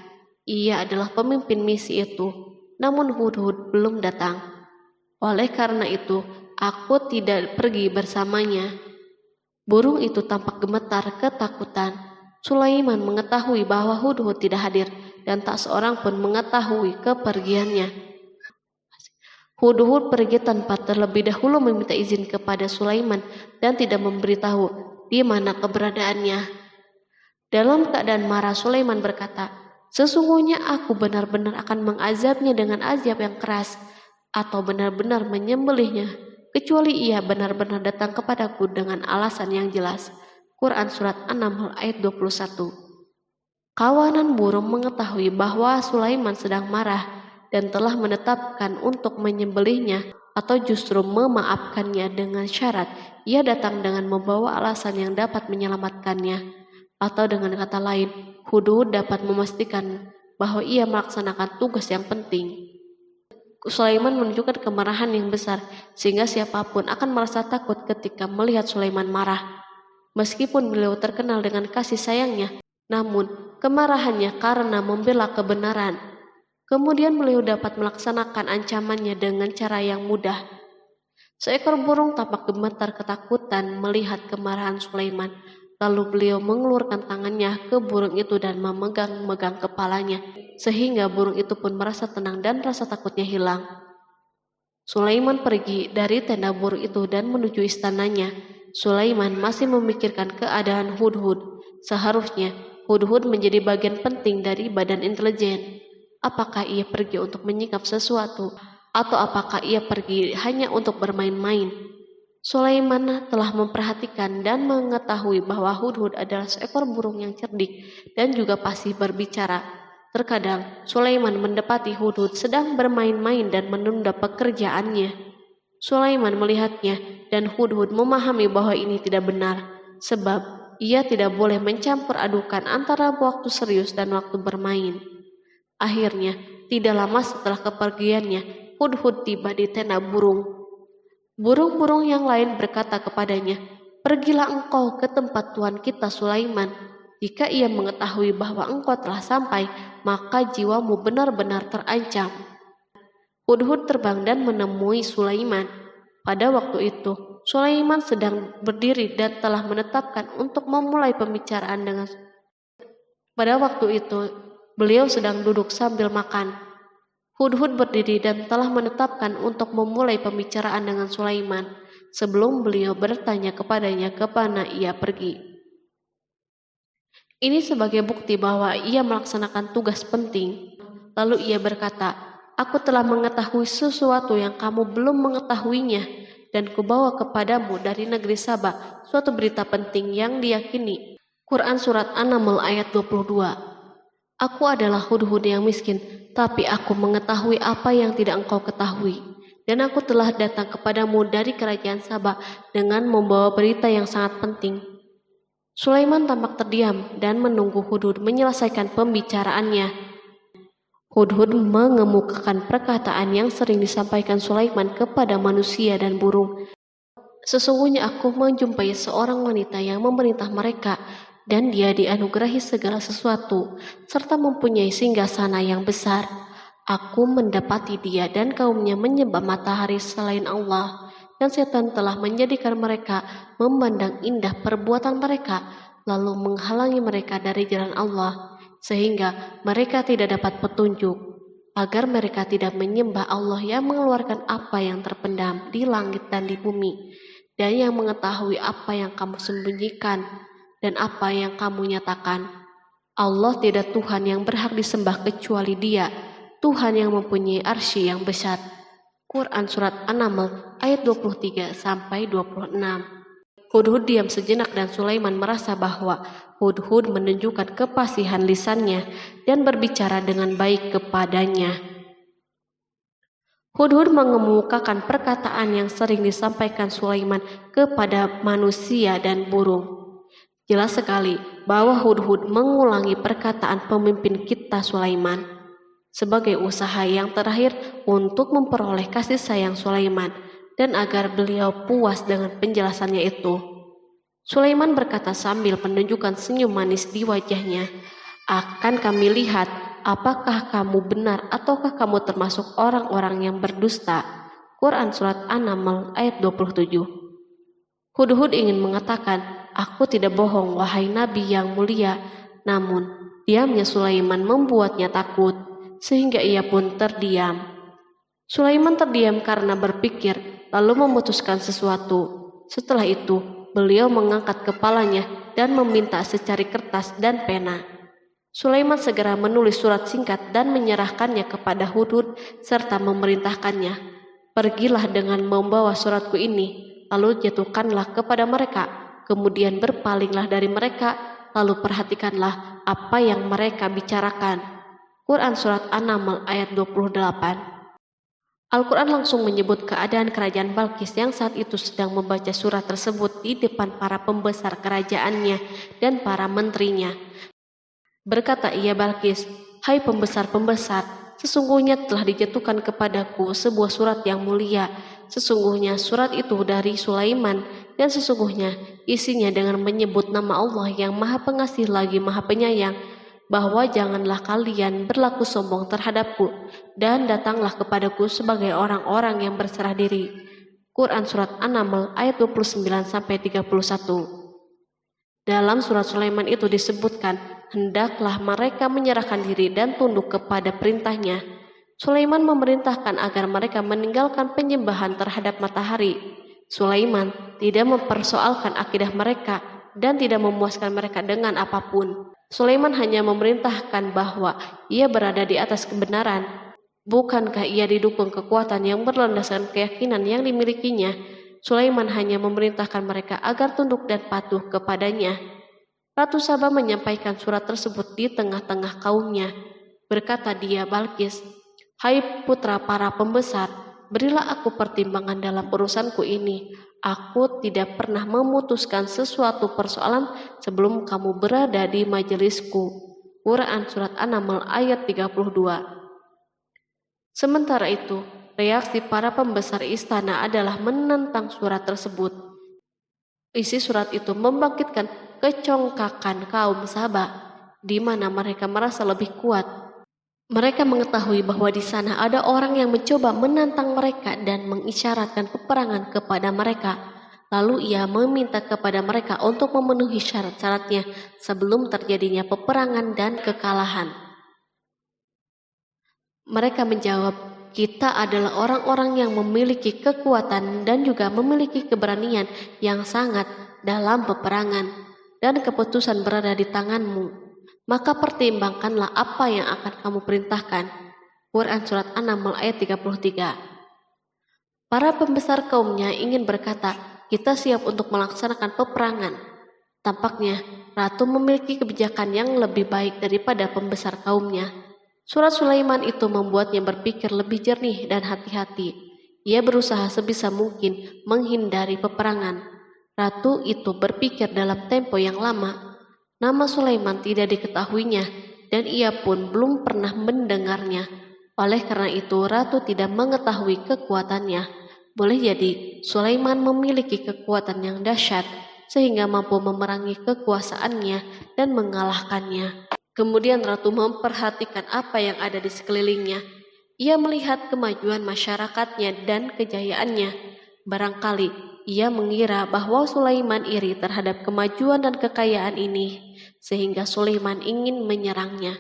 Ia adalah pemimpin misi itu, namun hudhud belum datang. Oleh karena itu, aku tidak pergi bersamanya. Burung itu tampak gemetar ketakutan. Sulaiman mengetahui bahwa hudhud tidak hadir dan tak seorang pun mengetahui kepergiannya. Hudhud pergi tanpa terlebih dahulu meminta izin kepada Sulaiman dan tidak memberitahu di mana keberadaannya. Dalam keadaan marah, Sulaiman berkata, sesungguhnya aku benar-benar akan mengazabnya dengan azab yang keras atau benar-benar menyembelihnya, kecuali ia benar-benar datang kepadaku dengan alasan yang jelas. Quran Surat An-Naml ayat 21. Kawanan burung mengetahui bahwa Sulaiman sedang marah dan telah menetapkan untuk menyembelihnya atau justru memaafkannya dengan syarat ia datang dengan membawa alasan yang dapat menyelamatkannya. Atau dengan kata lain, hudhud dapat memastikan bahwa ia melaksanakan tugas yang penting. Sulaiman menunjukkan kemarahan yang besar sehingga siapapun akan merasa takut ketika melihat Sulaiman marah. Meskipun beliau terkenal dengan kasih sayangnya, namun kemarahannya karena membela kebenaran. Kemudian beliau dapat melaksanakan ancamannya dengan cara yang mudah. Seekor burung tampak gemetar ketakutan melihat kemarahan Sulaiman. Lalu beliau mengeluarkan tangannya ke burung itu dan memegang-megang kepalanya, sehingga burung itu pun merasa tenang dan rasa takutnya hilang. Sulaiman pergi dari tenda burung itu dan menuju istananya. Sulaiman masih memikirkan keadaan hudhud. Seharusnya hudhud menjadi bagian penting dari badan intelijen. Apakah ia pergi untuk menyingkap sesuatu, atau apakah ia pergi hanya untuk bermain-main? Sulaiman telah memperhatikan dan mengetahui bahwa Hudhud adalah seekor burung yang cerdik dan juga fasih berbicara. Terkadang Sulaiman mendapati Hudhud sedang bermain-main dan menunda pekerjaannya. Sulaiman melihatnya dan Hudhud memahami bahwa ini tidak benar, sebab ia tidak boleh mencampur adukan antara waktu serius dan waktu bermain. Akhirnya, tidak lama setelah kepergiannya, Hudhud tiba di tenda burung. Burung-burung yang lain berkata kepadanya, "Pergilah engkau ke tempat tuan kita Sulaiman. Jika ia mengetahui bahwa engkau telah sampai, maka jiwamu benar-benar terancam." Hudhud terbang dan menemui Sulaiman. Pada waktu itu, Sulaiman sedang berdiri dan telah menetapkan untuk memulai pembicaraan dengan. Pada waktu itu, beliau sedang duduk sambil makan. Hudhud berdiri dan telah menetapkan untuk memulai pembicaraan dengan Sulaiman sebelum beliau bertanya kepadanya kemana ia pergi. Ini sebagai bukti bahwa ia melaksanakan tugas penting. Lalu ia berkata, "Aku telah mengetahui sesuatu yang kamu belum mengetahuinya, dan kubawa kepadamu dari negeri Saba suatu berita penting yang diyakini." Quran Surat An-Naml ayat 22. Aku adalah Hudhud yang miskin, tapi aku mengetahui apa yang tidak engkau ketahui. Dan aku telah datang kepadamu dari kerajaan Saba dengan membawa berita yang sangat penting. Sulaiman tampak terdiam dan menunggu Hudhud menyelesaikan pembicaraannya. Hudhud mengemukakan perkataan yang sering disampaikan Sulaiman kepada manusia dan burung. Sesungguhnya aku menjumpai seorang wanita yang memerintah mereka, dan dia dianugerahi segala sesuatu, serta mempunyai singgasana yang besar. Aku mendapati dia dan kaumnya menyembah matahari selain Allah, dan setan telah menjadikan mereka memandang indah perbuatan mereka, lalu menghalangi mereka dari jalan Allah, sehingga mereka tidak dapat petunjuk, agar mereka tidak menyembah Allah yang mengeluarkan apa yang terpendam di langit dan di bumi, dan yang mengetahui apa yang kamu sembunyikan dan apa yang kamu nyatakan. Allah tidak Tuhan yang berhak disembah kecuali Dia, Tuhan yang mempunyai arsy yang besar. Quran Surat An-Naml ayat 23-26. Hudhud diam sejenak dan Sulaiman merasa bahwa Hudhud menunjukkan kefasihan lisannya dan berbicara dengan baik kepadanya. Hudhud mengemukakan perkataan yang sering disampaikan Sulaiman kepada manusia dan burung. Jelas sekali bahwa Hudhud mengulangi perkataan pemimpin kita Sulaiman sebagai usaha yang terakhir untuk memperoleh kasih sayang Sulaiman dan agar beliau puas dengan penjelasannya itu. Sulaiman berkata sambil menunjukkan senyum manis di wajahnya, "Akan kami lihat apakah kamu benar ataukah kamu termasuk orang-orang yang berdusta." Quran Surat An-Naml ayat 27. Hudhud ingin mengatakan, "Aku tidak bohong, wahai Nabi yang mulia." Namun, diamnya Sulaiman membuatnya takut, sehingga ia pun terdiam. Sulaiman terdiam karena berpikir, lalu memutuskan sesuatu. Setelah itu, beliau mengangkat kepalanya dan meminta secari kertas dan pena. Sulaiman segera menulis surat singkat dan menyerahkannya kepada Hudhud serta memerintahkannya, "Pergilah dengan membawa suratku ini, lalu jatuhkanlah kepada mereka. Kemudian berpalinglah dari mereka, lalu perhatikanlah apa yang mereka bicarakan." Quran Surat An-Naml ayat 28. Al-Quran langsung menyebut keadaan kerajaan Balqis yang saat itu sedang membaca surat tersebut di depan para pembesar kerajaannya dan para menterinya. Berkata ia Balqis, "Hai pembesar-pembesar, sesungguhnya telah dijatuhkan kepadaku sebuah surat yang mulia. Sesungguhnya surat itu dari Sulaiman, dan sesungguhnya isinya dengan menyebut nama Allah yang Maha Pengasih lagi Maha Penyayang, bahwa janganlah kalian berlaku sombong terhadapku, dan datanglah kepadaku sebagai orang-orang yang berserah diri." Quran Surat An-Naml ayat 29-31. Dalam surat Sulaiman itu disebutkan, hendaklah mereka menyerahkan diri dan tunduk kepada perintahnya. Sulaiman memerintahkan agar mereka meninggalkan penyembahan terhadap matahari. Sulaiman tidak mempersoalkan akidah mereka dan tidak memuaskan mereka dengan apapun. Sulaiman hanya memerintahkan bahwa ia berada di atas kebenaran. Bukankah ia didukung kekuatan yang berlandaskan keyakinan yang dimilikinya? Sulaiman hanya memerintahkan mereka agar tunduk dan patuh kepadanya. Ratu Saba menyampaikan surat tersebut di tengah-tengah kaumnya. Berkata dia, Balkis, "Hai putra para pembesar, berilah aku pertimbangan dalam urusanku ini. Aku tidak pernah memutuskan sesuatu persoalan sebelum kamu berada di majelisku." Quran Surat An-Naml ayat 32. Sementara itu, reaksi para pembesar istana adalah menentang surat tersebut. Isi surat itu membangkitkan kecongkakan kaum Saba, di mana mereka merasa lebih kuat. Mereka mengetahui bahwa di sana ada orang yang mencoba menantang mereka dan mengisyaratkan peperangan kepada mereka. Lalu ia meminta kepada mereka untuk memenuhi syarat-syaratnya sebelum terjadinya peperangan dan kekalahan. Mereka menjawab, "Kita adalah orang-orang yang memiliki kekuatan dan juga memiliki keberanian yang sangat dalam peperangan, dan keputusan berada di tanganmu. Maka pertimbangkanlah apa yang akan kamu perintahkan." Quran Surat An-Naml ayat 33. Para pembesar kaumnya ingin berkata, "Kita siap untuk melaksanakan peperangan." Tampaknya ratu memiliki kebijakan yang lebih baik daripada pembesar kaumnya. Surat Sulaiman itu membuatnya berpikir lebih jernih dan hati-hati. Ia berusaha sebisa mungkin menghindari peperangan. Ratu itu berpikir dalam tempo yang lama. Nama Sulaiman tidak diketahuinya, dan ia pun belum pernah mendengarnya. Oleh karena itu, ratu tidak mengetahui kekuatannya. Boleh jadi Sulaiman memiliki kekuatan yang dahsyat sehingga mampu memerangi kekuasaannya dan mengalahkannya. Kemudian ratu memperhatikan apa yang ada di sekelilingnya. Ia melihat kemajuan masyarakatnya dan kejayaannya. Barangkali ia mengira bahwa Sulaiman iri terhadap kemajuan dan kekayaan ini, sehingga Sulaiman ingin menyerangnya.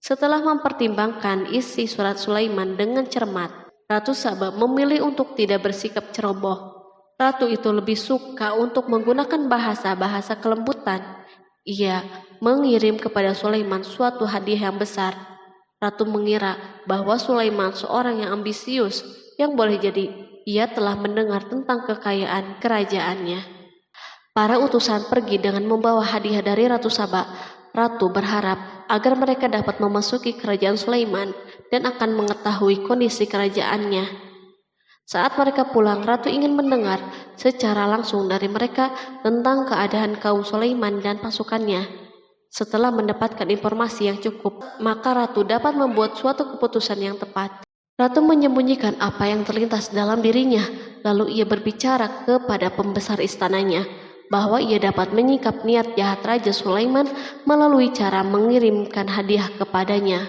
Setelah mempertimbangkan isi surat Sulaiman dengan cermat, Ratu Saba memilih untuk tidak bersikap ceroboh. Ratu itu lebih suka untuk menggunakan bahasa-bahasa kelembutan. Ia mengirim kepada Sulaiman suatu hadiah yang besar. Ratu mengira bahwa Sulaiman seorang yang ambisius, yang boleh jadi ia telah mendengar tentang kekayaan kerajaannya. Para utusan pergi dengan membawa hadiah dari Ratu Saba. Ratu berharap agar mereka dapat memasuki kerajaan Sulaiman dan akan mengetahui kondisi kerajaannya. Saat mereka pulang, Ratu ingin mendengar secara langsung dari mereka tentang keadaan kaum Sulaiman dan pasukannya. Setelah mendapatkan informasi yang cukup, maka Ratu dapat membuat suatu keputusan yang tepat. Ratu menyembunyikan apa yang terlintas dalam dirinya, lalu ia berbicara kepada pembesar istananya bahwa ia dapat menyingkap niat jahat Raja Sulaiman melalui cara mengirimkan hadiah kepadanya.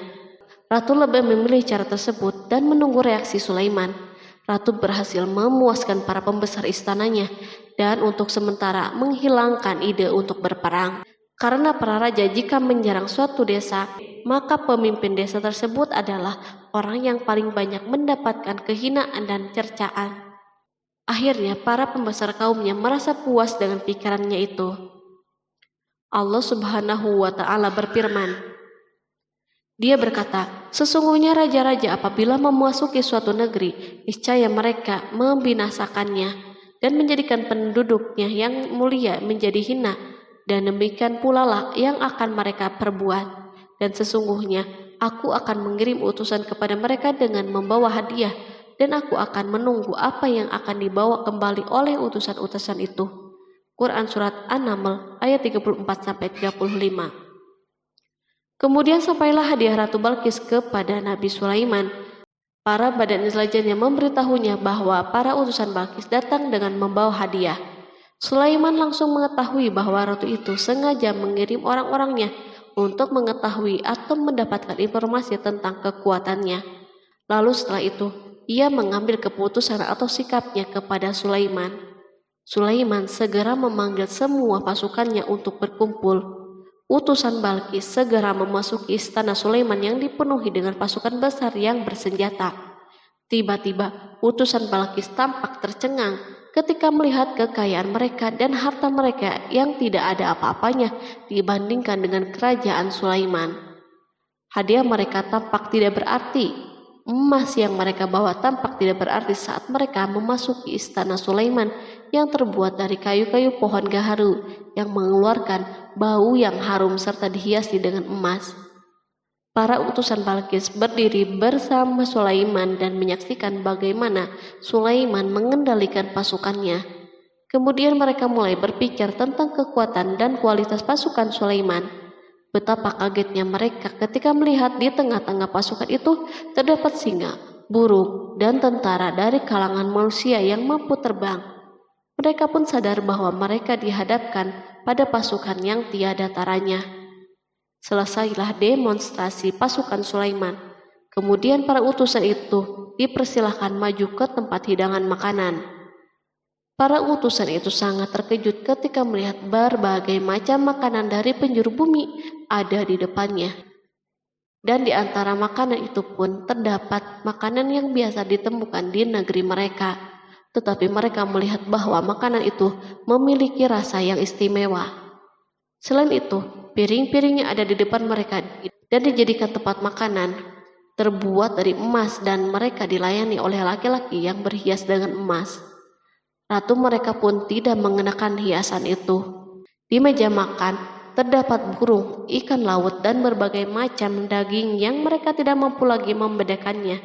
Ratu lebih memilih cara tersebut dan menunggu reaksi Sulaiman. Ratu berhasil memuaskan para pembesar istananya dan untuk sementara menghilangkan ide untuk berperang. Karena para raja jika menyerang suatu desa, maka pemimpin desa tersebut adalah orang yang paling banyak mendapatkan kehinaan dan cercaan. Akhirnya para pembesar kaumnya merasa puas dengan pikirannya itu. Allah Subhanahu wa Ta'ala berfirman, Dia berkata, "Sesungguhnya raja-raja apabila memasuki suatu negeri, niscaya mereka membinasakannya dan menjadikan penduduknya yang mulia menjadi hina, dan demikian pula lah yang akan mereka perbuat. Dan sesungguhnya aku akan mengirim utusan kepada mereka dengan membawa hadiah, dan aku akan menunggu apa yang akan dibawa kembali oleh utusan-utusan itu." Quran Surat An-Naml ayat 34-35. Kemudian sampailah hadiah Ratu Balkis kepada Nabi Sulaiman. Para badan intelijennya memberitahunya bahwa para utusan Balkis datang dengan membawa hadiah. Sulaiman langsung mengetahui bahwa ratu itu sengaja mengirim orang-orangnya untuk mengetahui atau mendapatkan informasi tentang kekuatannya. Lalu setelah itu, ia mengambil keputusan atau sikapnya kepada Sulaiman. Sulaiman segera memanggil semua pasukannya untuk berkumpul. Utusan Balkis segera memasuki istana Sulaiman yang dipenuhi dengan pasukan besar yang bersenjata. Tiba-tiba, utusan Balkis tampak tercengang ketika melihat kekayaan mereka dan harta mereka yang tidak ada apa-apanya dibandingkan dengan kerajaan Sulaiman. Hadiah mereka tampak tidak berarti. Emas yang mereka bawa tampak tidak berarti saat mereka memasuki istana Sulaiman yang terbuat dari kayu-kayu pohon gaharu yang mengeluarkan bau yang harum serta dihiasi dengan emas. Para utusan Balkis berdiri bersama Sulaiman dan menyaksikan bagaimana Sulaiman mengendalikan pasukannya. Kemudian mereka mulai berpikir tentang kekuatan dan kualitas pasukan Sulaiman. Betapa kagetnya mereka ketika melihat di tengah-tengah pasukan itu terdapat singa, burung, dan tentara dari kalangan manusia yang mampu terbang. Mereka pun sadar bahwa mereka dihadapkan pada pasukan yang tiada taranya. Selesailah demonstrasi pasukan Sulaiman. Kemudian para utusan itu dipersilahkan maju ke tempat hidangan makanan. Para utusan itu sangat terkejut ketika melihat berbagai macam makanan dari penjuru bumi ada di depannya. Dan di antara makanan itu pun terdapat makanan yang biasa ditemukan di negeri mereka. Tetapi mereka melihat bahwa makanan itu memiliki rasa yang istimewa. Selain itu, piring-piring yang ada di depan mereka dan dijadikan tempat makanan terbuat dari emas dan mereka dilayani oleh laki-laki yang berhias dengan emas. Ratu mereka pun tidak mengenakan hiasan itu. Di meja makan terdapat burung, ikan laut, dan berbagai macam daging yang mereka tidak mampu lagi membedakannya.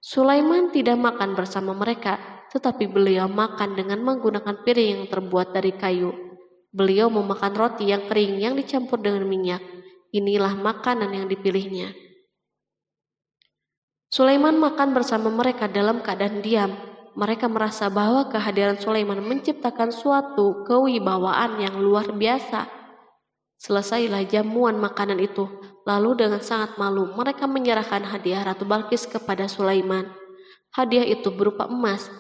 Sulaiman tidak makan bersama mereka, tetapi beliau makan dengan menggunakan piring yang terbuat dari kayu. Beliau memakan roti yang kering yang dicampur dengan minyak. Inilah makanan yang dipilihnya. Sulaiman makan bersama mereka dalam keadaan diam. Mereka merasa bahwa kehadiran Sulaiman menciptakan suatu kewibawaan yang luar biasa. Selesailah jamuan makanan itu. Lalu dengan sangat malu mereka menyerahkan hadiah Ratu Balkis kepada Sulaiman. Hadiah itu berupa emas,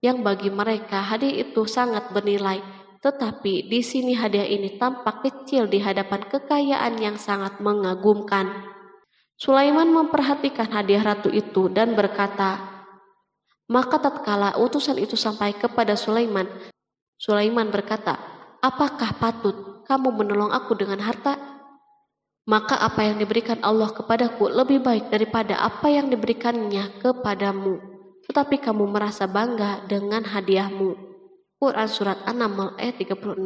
yang bagi mereka hadiah itu sangat bernilai. Tetapi di sini hadiah ini tampak kecil di hadapan kekayaan yang sangat mengagumkan. Sulaiman memperhatikan hadiah ratu itu dan berkata, maka tatkala utusan itu sampai kepada Sulaiman, Sulaiman berkata, apakah patut kamu menolong aku dengan harta? Maka apa yang diberikan Allah kepadaku lebih baik daripada apa yang diberikannya kepadamu. Tetapi kamu merasa bangga dengan hadiahmu. Quran Surat An-Naml ayat 36.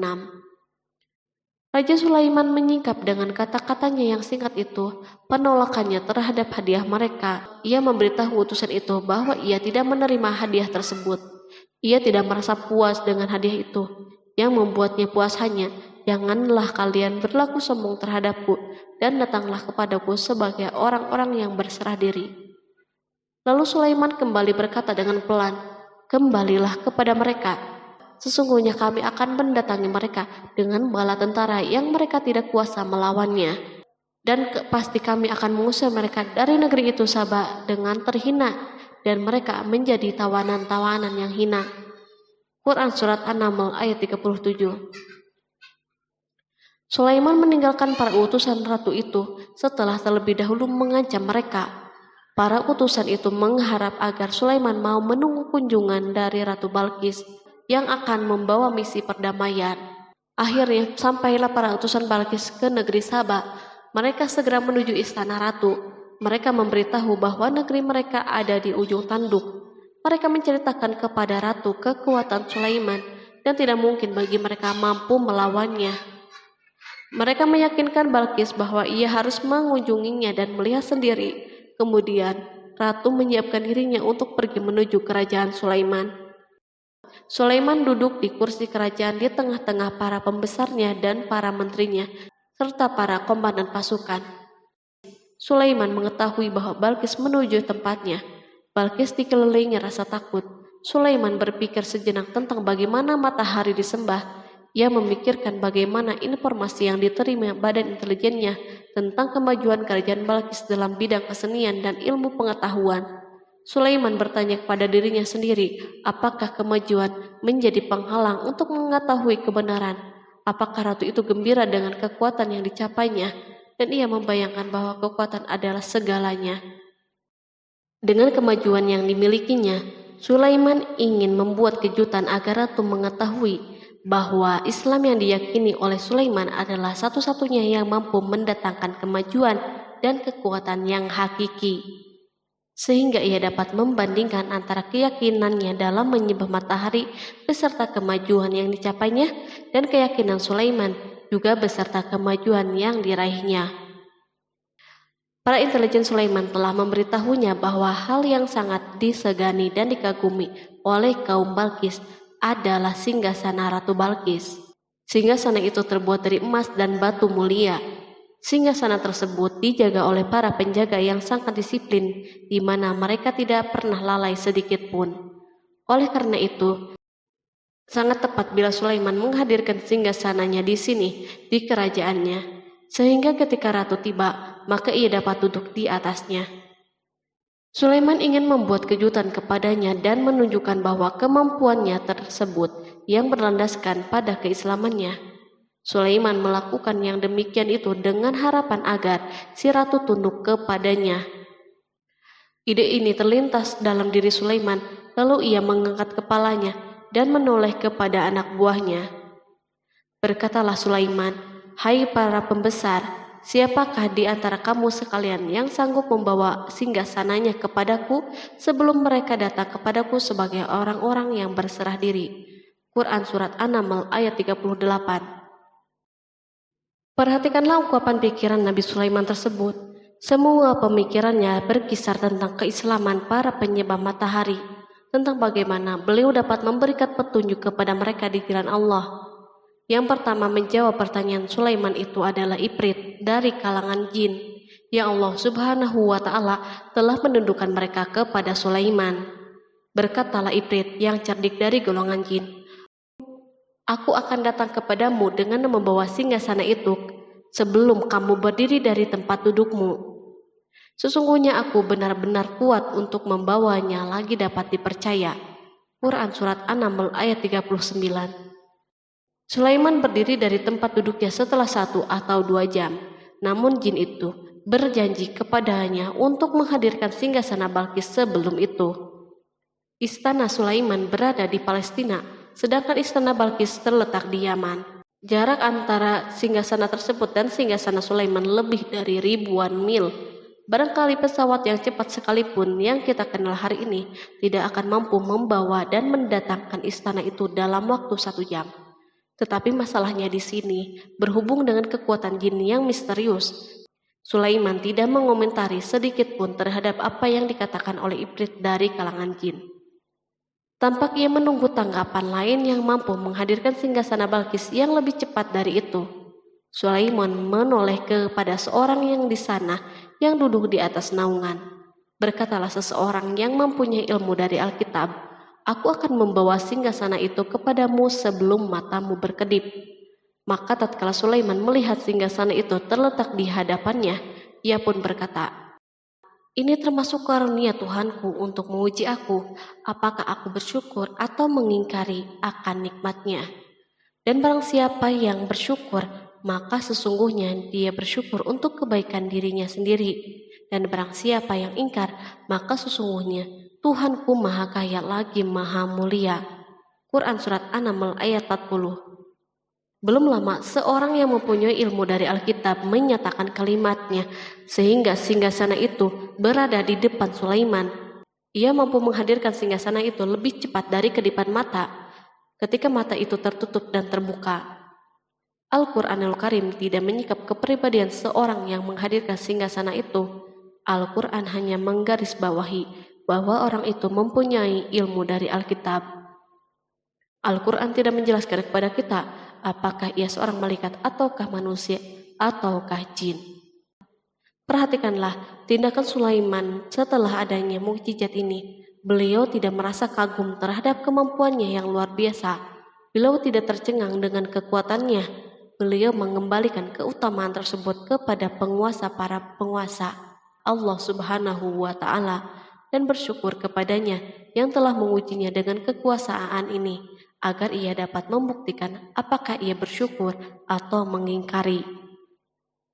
Raja Sulaiman menyingkap dengan kata-katanya yang singkat itu penolakannya terhadap hadiah mereka. Ia memberitahu utusan itu bahwa ia tidak menerima hadiah tersebut. Ia tidak merasa puas dengan hadiah itu. Yang membuatnya puas hanya, janganlah kalian berlaku sombong terhadapku dan datanglah kepadaku sebagai orang-orang yang berserah diri. Lalu Sulaiman kembali berkata dengan pelan, kembalilah kepada mereka. Sesungguhnya kami akan mendatangi mereka dengan bala tentara yang mereka tidak kuasa melawannya. Dan pasti kami akan mengusir mereka dari negeri itu Saba dengan terhina dan mereka menjadi tawanan-tawanan yang hina. Quran Surat An-Naml ayat 37. Sulaiman meninggalkan para utusan ratu itu setelah terlebih dahulu mengancam mereka. Para utusan itu mengharap agar Sulaiman mau menunggu kunjungan dari Ratu Balkis yang akan membawa misi perdamaian. Akhirnya sampailah para utusan Balkis ke negeri Saba. Mereka segera menuju istana ratu. Mereka memberitahu bahwa negeri mereka ada di ujung tanduk. Mereka menceritakan kepada ratu kekuatan Sulaiman dan tidak mungkin bagi mereka mampu melawannya. Mereka meyakinkan Balkis bahwa ia harus mengunjunginya dan melihat sendiri. Kemudian ratu menyiapkan dirinya untuk pergi menuju kerajaan Sulaiman. Sulaiman duduk di kursi kerajaan di tengah-tengah para pembesarnya dan para menterinya, serta para komandan pasukan. Sulaiman mengetahui bahwa Balkis menuju tempatnya. Balkis dikelilingi rasa takut. Sulaiman berpikir sejenak tentang bagaimana matahari disembah. Ia memikirkan bagaimana informasi yang diterima badan intelijennya tentang kemajuan kerajaan Balkis dalam bidang kesenian dan ilmu pengetahuan. Sulaiman bertanya kepada dirinya sendiri, apakah kemajuan menjadi penghalang untuk mengetahui kebenaran? Apakah ratu itu gembira dengan kekuatan yang dicapainya? Dan ia membayangkan bahwa kekuatan adalah segalanya. Dengan kemajuan yang dimilikinya, Sulaiman ingin membuat kejutan agar ratu mengetahui bahwa Islam yang diyakini oleh Sulaiman adalah satu-satunya yang mampu mendatangkan kemajuan dan kekuatan yang hakiki. sehingga ia dapat membandingkan antara keyakinannya dalam menyembah matahari beserta kemajuan yang dicapainya dan keyakinan Sulaiman juga beserta kemajuan yang diraihnya. Para intelijen Sulaiman telah memberitahunya bahwa hal yang sangat disegani dan dikagumi oleh kaum Balkis adalah singgasana Ratu Balkis. Singgasana itu terbuat dari emas dan batu mulia. Singgasana tersebut dijaga oleh para penjaga yang sangat disiplin, di mana mereka tidak pernah lalai sedikit pun. Oleh karena itu, sangat tepat bila Sulaiman menghadirkan singgasananya di sini, di kerajaannya, sehingga ketika ratu tiba, maka ia dapat duduk di atasnya. Sulaiman ingin membuat kejutan kepadanya dan menunjukkan bahwa kemampuannya tersebut yang berlandaskan pada keislamannya. Sulaiman melakukan yang demikian itu dengan harapan agar si ratu tunduk kepadanya. Ide ini terlintas dalam diri Sulaiman, lalu ia mengangkat kepalanya dan menoleh kepada anak buahnya. Berkatalah Sulaiman, "Hai para pembesar, siapakah di antara kamu sekalian yang sanggup membawa singgasananya kepadaku sebelum mereka datang kepadaku sebagai orang-orang yang berserah diri?" Quran Surat An-Naml ayat 38. Perhatikanlah ungkapan pikiran Nabi Sulaiman tersebut. Semua pemikirannya berkisar tentang keislaman para penyembah matahari, tentang bagaimana beliau dapat memberikan petunjuk kepada mereka di jalan Allah. Yang pertama menjawab pertanyaan Sulaiman itu adalah Ifrit dari kalangan jin, yang Allah Subhanahu wa Ta'ala telah menundukkan mereka kepada Sulaiman. Berkatalah Ifrit yang cerdik dari golongan jin, "Aku akan datang kepadamu dengan membawa singgasana itu sebelum kamu berdiri dari tempat dudukmu. Sesungguhnya aku benar-benar kuat untuk membawanya lagi dapat dipercaya." Quran Surat An-Naml ayat 39. Sulaiman berdiri dari tempat duduknya setelah 1 atau 2 jam. Namun jin itu berjanji kepadanya untuk menghadirkan singgasana Balkis sebelum itu. Istana Sulaiman berada di Palestina, sedangkan istana Balkis terletak di Yaman. Jarak antara singgasana tersebut dan singgasana Sulaiman lebih dari ribuan mil. Barangkali pesawat yang cepat sekalipun yang kita kenal hari ini tidak akan mampu membawa dan mendatangkan istana itu dalam waktu 1 jam. Tetapi masalahnya di sini berhubung dengan kekuatan jin yang misterius. Sulaiman tidak mengomentari sedikit pun terhadap apa yang dikatakan oleh Ifrit dari kalangan jin. Tampak ia menunggu tanggapan lain yang mampu menghadirkan singgasana Balkis yang lebih cepat dari itu. Sulaiman menoleh kepada seorang yang di sana yang duduk di atas naungan. Berkatalah seseorang yang mempunyai ilmu dari Alkitab, "Aku akan membawa singgasana itu kepadamu sebelum matamu berkedip." Maka tatkala Sulaiman melihat singgasana itu terletak di hadapannya, ia pun berkata, "Ini termasuk karunia Tuhanku untuk menguji aku, apakah aku bersyukur atau mengingkari akan nikmatnya. Dan barang siapa yang bersyukur, maka sesungguhnya dia bersyukur untuk kebaikan dirinya sendiri. Dan barang siapa yang ingkar, maka sesungguhnya Tuhanku maha kaya lagi maha mulia." Quran Surat An-Naml ayat 40. Belum lama, seorang yang mempunyai ilmu dari Alkitab menyatakan kalimatnya, sehingga singgasana itu berada di depan Sulaiman. Ia mampu menghadirkan singgasana itu lebih cepat dari kedipan mata, ketika mata itu tertutup dan terbuka. Al-Quranul Karim tidak menyikap kepribadian seorang yang menghadirkan singgasana itu. Al-Quran hanya menggarisbawahi bahwa orang itu mempunyai ilmu dari Alkitab. Al-Quran tidak menjelaskan kepada kita apakah ia seorang malaikat ataukah manusia ataukah jin. Perhatikanlah tindakan Sulaiman setelah adanya mukjizat ini. Beliau tidak merasa kagum terhadap kemampuannya yang luar biasa. Beliau tidak tercengang dengan kekuatannya. Beliau mengembalikan keutamaan tersebut kepada penguasa para penguasa, Allah Subhanahu wa Ta'ala, dan bersyukur kepadanya yang telah mengujinya dengan kekuasaan ini, agar ia dapat membuktikan apakah ia bersyukur atau mengingkari.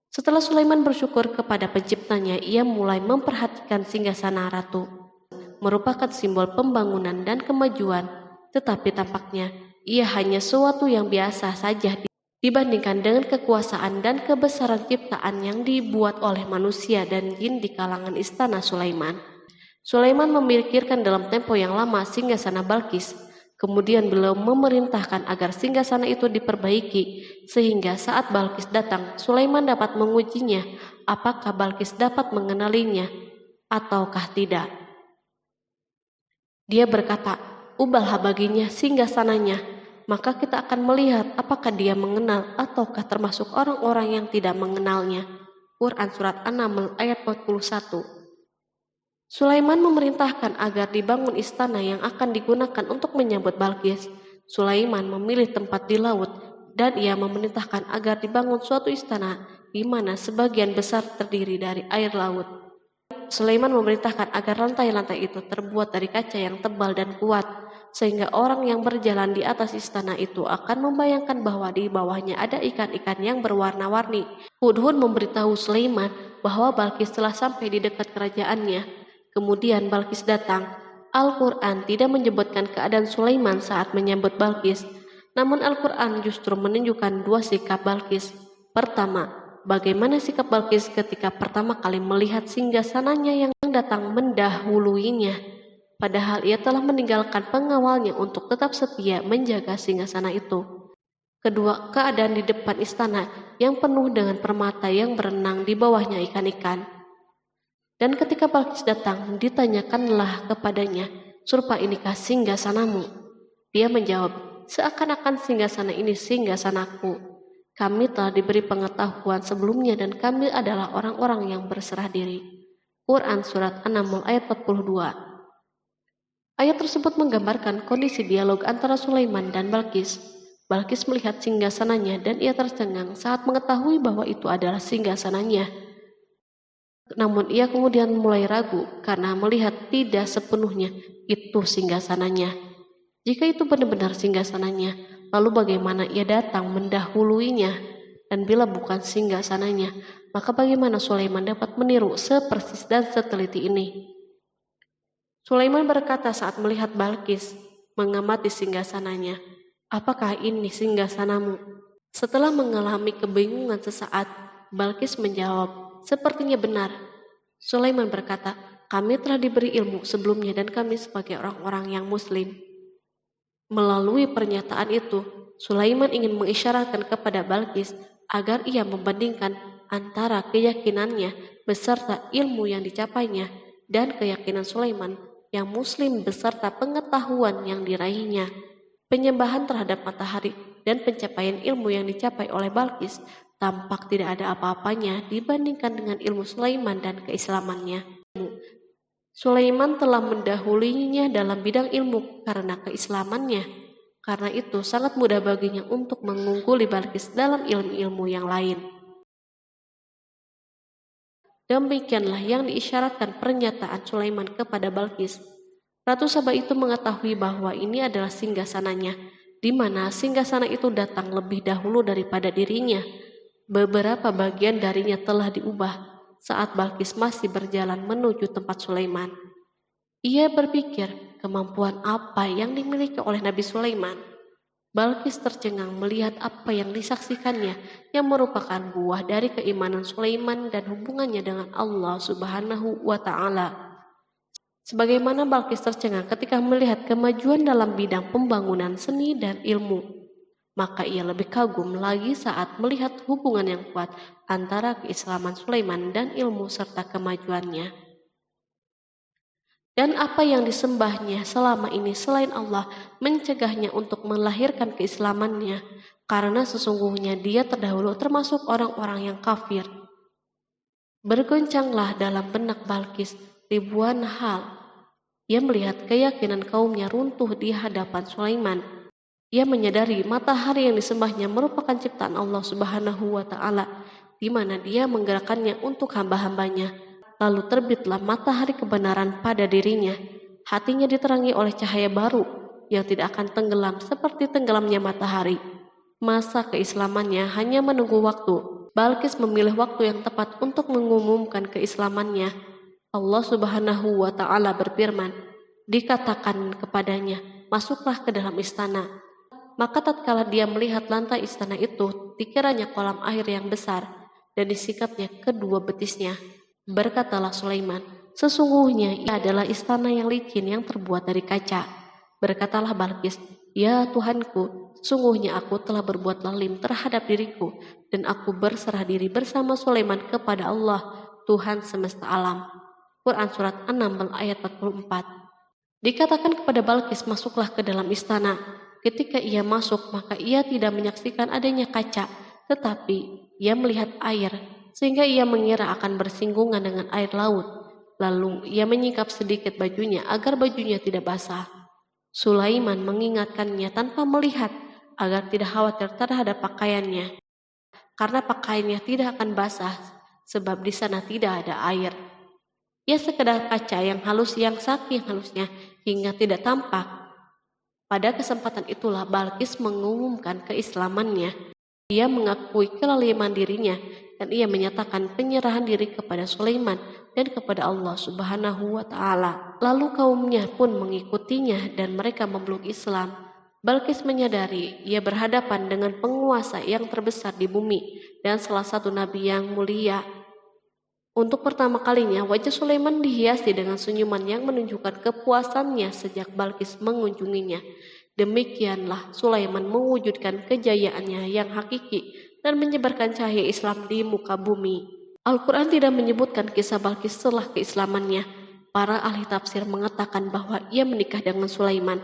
Setelah Sulaiman bersyukur kepada penciptanya, ia mulai memperhatikan singgasana ratu. Merupakan simbol pembangunan dan kemajuan, tetapi tampaknya ia hanya sesuatu yang biasa saja dibandingkan dengan kekuasaan dan kebesaran ciptaan yang dibuat oleh manusia dan jin di kalangan istana Sulaiman. Sulaiman memikirkan dalam tempo yang lama singgasana Balkis. Kemudian beliau memerintahkan agar singgasana itu diperbaiki, sehingga saat Balkis datang, Sulaiman dapat mengujinya apakah Balkis dapat mengenalinya ataukah tidak. Dia berkata, "Ubahlah baginya singgasananya, maka kita akan melihat apakah dia mengenal ataukah termasuk orang-orang yang tidak mengenalnya." Quran Surat An-Naml ayat 41. Sulaiman memerintahkan agar dibangun istana yang akan digunakan untuk menyambut Balkis. Sulaiman memilih tempat di laut dan ia memerintahkan agar dibangun suatu istana di mana sebagian besar terdiri dari air laut. Sulaiman memerintahkan agar lantai-lantai itu terbuat dari kaca yang tebal dan kuat, sehingga orang yang berjalan di atas istana itu akan membayangkan bahwa di bawahnya ada ikan-ikan yang berwarna-warni. Hudhud memberitahu Sulaiman bahwa Balkis telah sampai di dekat kerajaannya. Kemudian Balkis datang. Al-Quran tidak menyebutkan keadaan Sulaiman saat menyambut Balkis, namun Al-Quran justru menunjukkan dua sikap Balkis. Pertama, bagaimana sikap Balkis ketika pertama kali melihat singgasananya yang datang mendahuluinya, padahal ia telah meninggalkan pengawalnya untuk tetap setia menjaga singgasana itu. Kedua, keadaan di depan istana yang penuh dengan permata yang berenang di bawahnya ikan-ikan. Dan ketika Balkis datang, ditanyakanlah kepadanya, "Serupa inikah singgasanamu?" Dia menjawab, "Seakan-akan singgasana ini singgasanaku. Kami telah diberi pengetahuan sebelumnya dan kami adalah orang-orang yang berserah diri." Quran Surat An-Naml ayat 42. Ayat tersebut menggambarkan kondisi dialog antara Sulaiman dan Balkis. Balkis melihat singgasananya dan ia tercengang saat mengetahui bahwa itu adalah singgasananya. Namun ia kemudian mulai ragu karena melihat tidak sepenuhnya itu singgasananya. Jika itu benar-benar singgasananya, lalu bagaimana ia datang mendahuluinya? Dan bila bukan singgasananya, maka bagaimana Sulaiman dapat meniru sepersis dan seteliti ini? Sulaiman berkata saat melihat Balkis mengamati singgasananya, "Apakah ini singgasanamu?" Setelah mengalami kebingungan sesaat, Balkis menjawab, "Sepertinya benar." Sulaiman berkata, "Kami telah diberi ilmu sebelumnya dan kami sebagai orang-orang yang muslim." Melalui pernyataan itu, Sulaiman ingin mengisyaratkan kepada Balkis agar ia membandingkan antara keyakinannya beserta ilmu yang dicapainya dan keyakinan Sulaiman yang muslim beserta pengetahuan yang diraihnya. Penyembahan terhadap matahari dan pencapaian ilmu yang dicapai oleh Balkis tampak tidak ada apa-apanya dibandingkan dengan ilmu Sulaiman dan keislamannya. Sulaiman telah mendahulinya dalam bidang ilmu karena keislamannya. Karena itu sangat mudah baginya untuk mengungguli Balkis dalam ilmu-ilmu yang lain. Demikianlah yang diisyaratkan pernyataan Sulaiman kepada Balkis. Ratu Saba itu mengetahui bahwa ini adalah singgasananya, di mana singgasana itu datang lebih dahulu daripada dirinya. Beberapa bagian darinya telah diubah saat Balkis masih berjalan menuju tempat Sulaiman. Ia berpikir kemampuan apa yang dimiliki oleh Nabi Sulaiman. Balkis tercengang melihat apa yang disaksikannya yang merupakan buah dari keimanan Sulaiman dan hubungannya dengan Allah Subhanahu wa Ta'ala. Sebagaimana Balkis tercengang ketika melihat kemajuan dalam bidang pembangunan seni dan ilmu, maka ia lebih kagum lagi saat melihat hubungan yang kuat antara keislaman Sulaiman dan ilmu serta kemajuannya. Dan apa yang disembahnya selama ini selain Allah mencegahnya untuk melahirkan keislamannya, karena sesungguhnya dia terdahulu termasuk orang-orang yang kafir. Bergoncanglah dalam benak Balkis ribuan hal. Ia melihat keyakinan kaumnya runtuh di hadapan Sulaiman. Ia menyadari matahari yang disembahnya merupakan ciptaan Allah Subhanahu wa Ta'ala, di mana dia menggerakkannya untuk hamba-hambanya. Lalu terbitlah matahari kebenaran pada dirinya. Hatinya diterangi oleh cahaya baru yang tidak akan tenggelam seperti tenggelamnya matahari. Masa keislamannya hanya menunggu waktu. Balkis memilih waktu yang tepat untuk mengumumkan keislamannya. Allah Subhanahu wa Ta'ala berfirman, dikatakan kepadanya, "Masuklah ke dalam istana." Maka tatkala dia melihat lantai istana itu, dikiranya kolam air yang besar dan disikapnya kedua betisnya. Berkatalah Sulaiman, Sesungguhnya ia adalah istana yang licin yang terbuat dari kaca. Berkatalah Balqis, "Ya Tuhanku, sesungguhnya aku telah berbuat zalim terhadap diriku, dan aku berserah diri bersama Sulaiman kepada Allah, Tuhan semesta alam." Quran Surat 6 ayat 44. Dikatakan kepada Balqis, masuklah ke dalam istana. Ketika ia masuk, maka ia tidak menyaksikan adanya kaca, tetapi ia melihat air, sehingga ia mengira akan bersinggungan dengan air laut. Lalu ia menyingkap sedikit bajunya agar bajunya tidak basah. Sulaiman mengingatkannya tanpa melihat agar tidak khawatir terhadap pakaiannya, karena pakaiannya tidak akan basah sebab di sana tidak ada air. Ia sekedar kaca yang halus yang saking halusnya hingga tidak tampak. Pada kesempatan itulah Balqis mengumumkan keislamannya. Ia mengakui kelaliman dirinya dan ia menyatakan penyerahan diri kepada Sulaiman dan kepada Allah Subhanahu wa Ta'ala. Lalu kaumnya pun mengikutinya dan mereka memeluk Islam. Balqis menyadari ia berhadapan dengan penguasa yang terbesar di bumi dan salah satu nabi yang mulia. Untuk pertama kalinya wajah Sulaiman dihiasi dengan senyuman yang menunjukkan kepuasannya sejak Balqis mengunjunginya. Demikianlah Sulaiman mewujudkan kejayaannya yang hakiki dan menyebarkan cahaya Islam di muka bumi. Al-Quran tidak menyebutkan kisah Balqis setelah keislamannya. Para ahli tafsir mengatakan bahwa ia menikah dengan Sulaiman.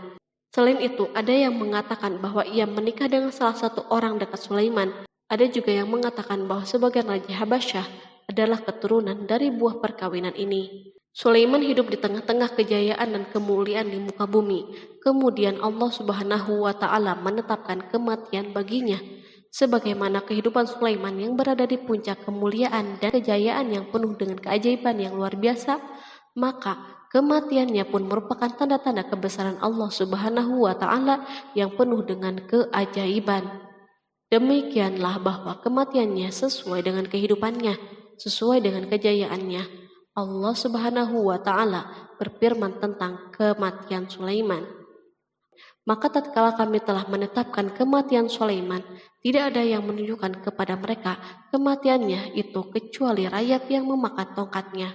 Selain itu, ada yang mengatakan bahwa ia menikah dengan salah satu orang dekat Sulaiman. Ada juga yang mengatakan bahwa sebagian Raja Habasyah adalah keturunan dari buah perkawinan ini. Sulaiman hidup di tengah-tengah kejayaan dan kemuliaan di muka bumi. Kemudian Allah Subhanahu wa Ta'ala menetapkan kematian baginya. Sebagaimana kehidupan Sulaiman yang berada di puncak kemuliaan dan kejayaan yang penuh dengan keajaiban yang luar biasa, maka kematiannya pun merupakan tanda-tanda kebesaran Allah Subhanahu wa Ta'ala yang penuh dengan keajaiban. Demikianlah bahwa kematiannya sesuai dengan kehidupannya, sesuai dengan kejayaannya. Allah Subhanahu wa Ta'ala berfirman tentang kematian Sulaiman. Maka tatkala kami telah menetapkan kematian Sulaiman, tidak ada yang menunjukkan kepada mereka kematiannya itu kecuali rayap yang memakan tongkatnya.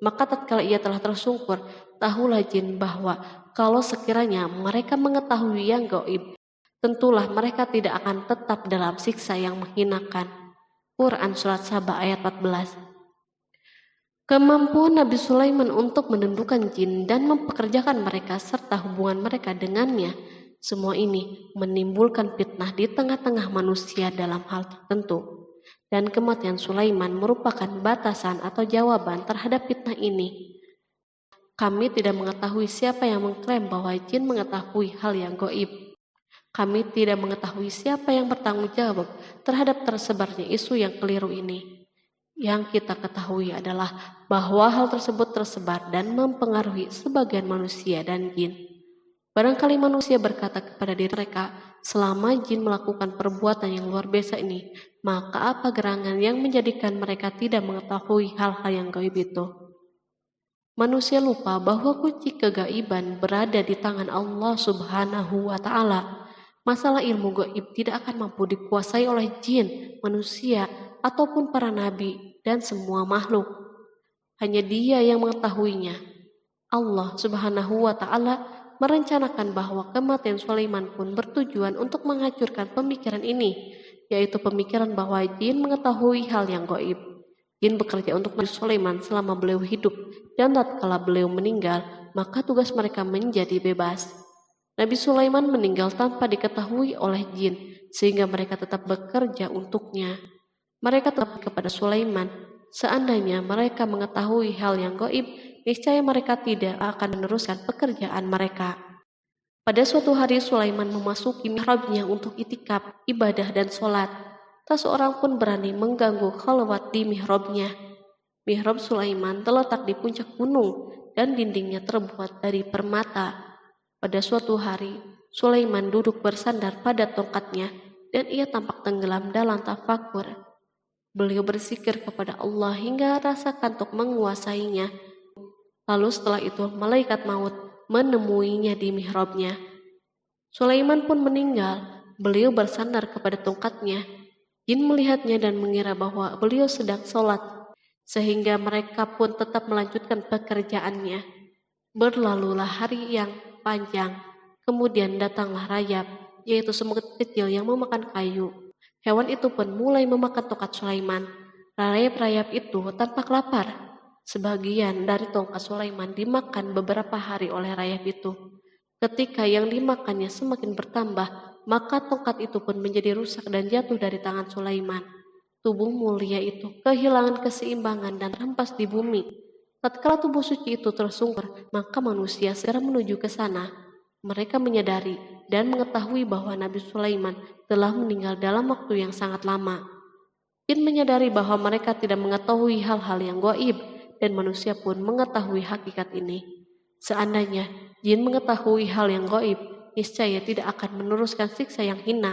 Maka tatkala ia telah tersungkur, tahulah jin bahwa kalau sekiranya mereka mengetahui yang gaib, tentulah mereka tidak akan tetap dalam siksa yang menghinakan. Quran Surat Saba ayat 14. Kemampuan Nabi Sulaiman untuk menundukkan jin dan mempekerjakan mereka serta hubungan mereka dengannya, semua ini menimbulkan fitnah di tengah-tengah manusia dalam hal tertentu. Dan kematian Sulaiman merupakan batasan atau jawaban terhadap fitnah ini. Kami tidak mengetahui siapa yang mengklaim bahwa jin mengetahui hal yang gaib. Kami tidak mengetahui siapa yang bertanggung jawab terhadap tersebarnya isu yang keliru ini. Yang kita ketahui adalah bahwa hal tersebut tersebar dan mempengaruhi sebagian manusia dan jin. Barangkali manusia berkata kepada diri mereka, selama jin melakukan perbuatan yang luar biasa ini, maka apa gerangan yang menjadikan mereka tidak mengetahui hal-hal yang gaib itu? Manusia lupa bahwa kunci kegaiban berada di tangan Allah Subhanahu wa Ta'ala. Masalah ilmu gaib tidak akan mampu dikuasai oleh jin, manusia, ataupun para nabi dan semua makhluk. Hanya Dia yang mengetahuinya. Allah Subhanahu wa Ta'ala merencanakan bahwa kematian Sulaiman pun bertujuan untuk menghancurkan pemikiran ini, yaitu pemikiran bahwa jin mengetahui hal yang gaib. Jin bekerja untuk Nabi Sulaiman selama beliau hidup, dan tatkala beliau meninggal, maka tugas mereka menjadi bebas. Nabi Sulaiman meninggal tanpa diketahui oleh jin, sehingga mereka tetap bekerja untuknya. Mereka tetap kepada Sulaiman. Seandainya mereka mengetahui hal yang gaib, niscaya mereka tidak akan meneruskan pekerjaan mereka. Pada suatu hari Sulaiman memasuki mihrabnya untuk itikaf, ibadah dan sholat. Tak seorang pun berani mengganggu khalwat di mihrabnya. Mihrab Sulaiman terletak di puncak gunung dan dindingnya terbuat dari permata. Pada suatu hari, Sulaiman duduk bersandar pada tongkatnya dan ia tampak tenggelam dalam tafakur. Beliau berzikir kepada Allah hingga rasa kantuk menguasainya. Lalu setelah itu malaikat maut menemuinya di mihrabnya. Sulaiman pun meninggal. Beliau bersandar kepada tongkatnya. Jin melihatnya dan mengira bahwa beliau sedang sholat. sehingga mereka pun tetap melanjutkan pekerjaannya. Berlalulah hari yang panjang, kemudian datanglah rayap, yaitu semut kecil yang memakan kayu. Hewan itu pun mulai memakan tongkat Sulaiman. Rayap-rayap itu tampak lapar. Sebagian dari tongkat Sulaiman dimakan beberapa hari oleh rayap itu. Ketika yang dimakannya semakin bertambah, maka tongkat itu pun menjadi rusak dan jatuh dari tangan Sulaiman. Tubuh mulia itu kehilangan keseimbangan dan terhempas di bumi. Tatkala tubuh suci itu tersungkur, maka manusia segera menuju ke sana. Mereka menyadari dan mengetahui bahwa Nabi Sulaiman telah meninggal dalam waktu yang sangat lama. Jin menyadari bahwa mereka tidak mengetahui hal-hal yang gaib, dan manusia pun mengetahui hakikat ini. Seandainya jin mengetahui hal yang gaib, niscaya tidak akan meneruskan siksa yang hina.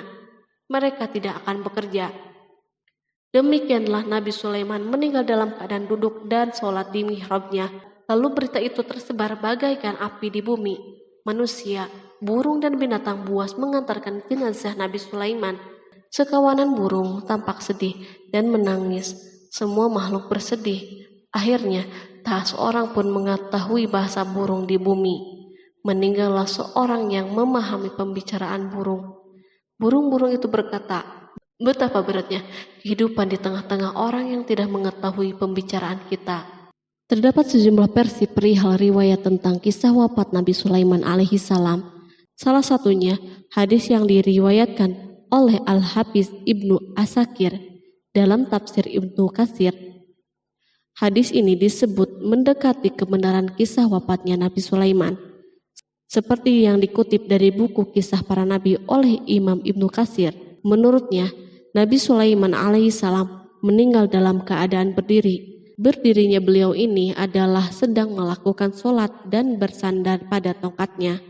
Mereka tidak akan bekerja. Demikianlah Nabi Sulaiman meninggal dalam keadaan duduk dan sholat di mihrabnya. Lalu berita itu tersebar bagaikan api di bumi. Manusia, burung dan binatang buas mengantarkan jenazah Nabi Sulaiman. Sekawanan burung tampak sedih dan menangis. Semua makhluk bersedih. Akhirnya, tak seorang pun mengetahui bahasa burung di bumi. Meninggallah seorang yang memahami pembicaraan burung. Burung-burung itu berkata, "Betapa beratnya kehidupan di tengah-tengah orang yang tidak mengetahui pembicaraan kita." Terdapat sejumlah versi perihal riwayat tentang kisah wafat Nabi Sulaiman alaihi salam. Salah satunya hadis yang diriwayatkan oleh Al-Hafiz Ibnu Asakir dalam tafsir Ibnu Katsir. Hadis ini disebut mendekati kebenaran kisah wafatnya Nabi Sulaiman. Seperti yang dikutip dari buku Kisah Para Nabi oleh Imam Ibnu Katsir. Menurutnya, Nabi Sulaiman alaihissalam meninggal dalam keadaan berdiri. Berdirinya beliau ini adalah sedang melakukan sholat dan bersandar pada tongkatnya.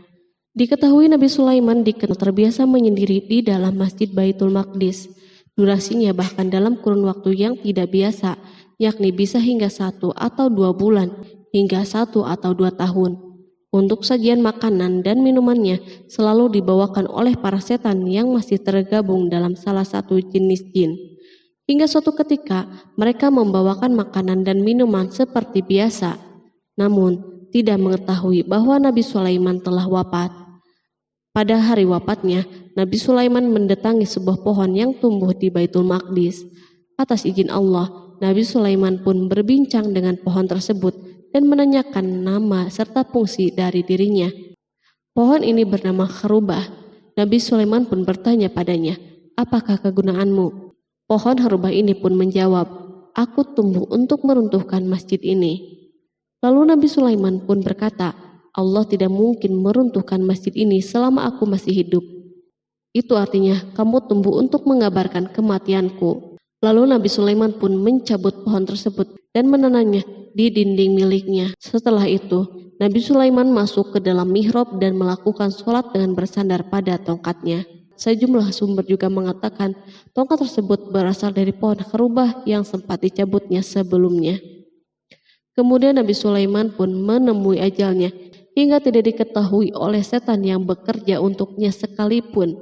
Diketahui Nabi Sulaiman dikenal terbiasa menyendiri di dalam Masjid Baitul Maqdis. Durasinya bahkan dalam kurun waktu yang tidak biasa, yakni bisa hingga 1 atau 2 bulan, hingga 1 atau 2 tahun. Untuk sajian makanan dan minumannya selalu dibawakan oleh para setan yang masih tergabung dalam salah satu jenis jin. Hingga suatu ketika mereka membawakan makanan dan minuman seperti biasa, namun tidak mengetahui bahwa Nabi Sulaiman telah wafat. Pada hari wafatnya, Nabi Sulaiman mendatangi sebuah pohon yang tumbuh di Baitul Maqdis. Atas izin Allah, Nabi Sulaiman pun berbincang dengan pohon tersebut dan menanyakan nama serta fungsi dari dirinya. Pohon ini bernama Kharubah. Nabi Sulaiman pun bertanya padanya, "Apakah kegunaanmu?" Pohon Kharubah ini pun menjawab, "Aku tumbuh untuk meruntuhkan masjid ini." Lalu Nabi Sulaiman pun berkata, "Allah tidak mungkin meruntuhkan masjid ini selama aku masih hidup. Itu artinya kamu tumbuh untuk mengabarkan kematianku." Lalu Nabi Sulaiman pun mencabut pohon tersebut dan menanamnya di dinding miliknya. Setelah itu, Nabi Sulaiman masuk ke dalam mihrab dan melakukan sholat dengan bersandar pada tongkatnya. Sejumlah sumber juga mengatakan tongkat tersebut berasal dari pohon Kharubah yang sempat dicabutnya sebelumnya. Kemudian Nabi Sulaiman pun menemui ajalnya hingga tidak diketahui oleh setan yang bekerja untuknya sekalipun.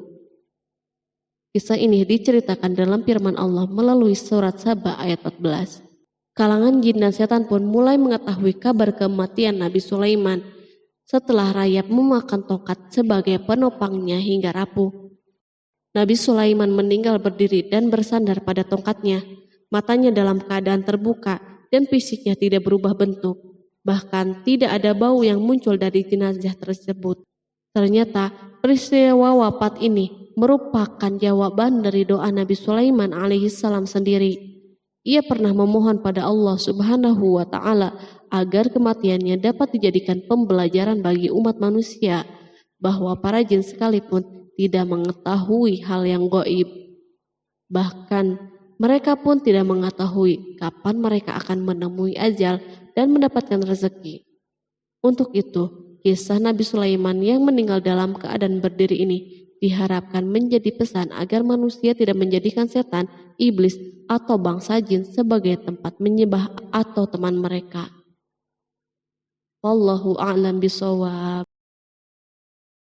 Kisah ini diceritakan dalam firman Allah melalui surat Saba ayat 14. Kalangan jin dan setan pun mulai mengetahui kabar kematian Nabi Sulaiman setelah rayap memakan tongkat sebagai penopangnya hingga rapuh. Nabi Sulaiman meninggal berdiri dan bersandar pada tongkatnya. Matanya dalam keadaan terbuka dan fisiknya tidak berubah bentuk. Bahkan tidak ada bau yang muncul dari jenazah tersebut. Ternyata peristiwa wafat ini merupakan jawaban dari doa Nabi Sulaiman alaihissalam sendiri. Ia pernah memohon pada Allah Subhanahu wa Ta'ala agar kematiannya dapat dijadikan pembelajaran bagi umat manusia, bahwa para jin sekalipun tidak mengetahui hal yang gaib. Bahkan mereka pun tidak mengetahui kapan mereka akan menemui ajal dan mendapatkan rezeki. Untuk itu, kisah Nabi Sulaiman yang meninggal dalam keadaan berdiri ini diharapkan menjadi pesan agar manusia tidak menjadikan setan, iblis, atau bangsa jin sebagai tempat menyembah atau teman mereka. Wallahu a'lam bishawab.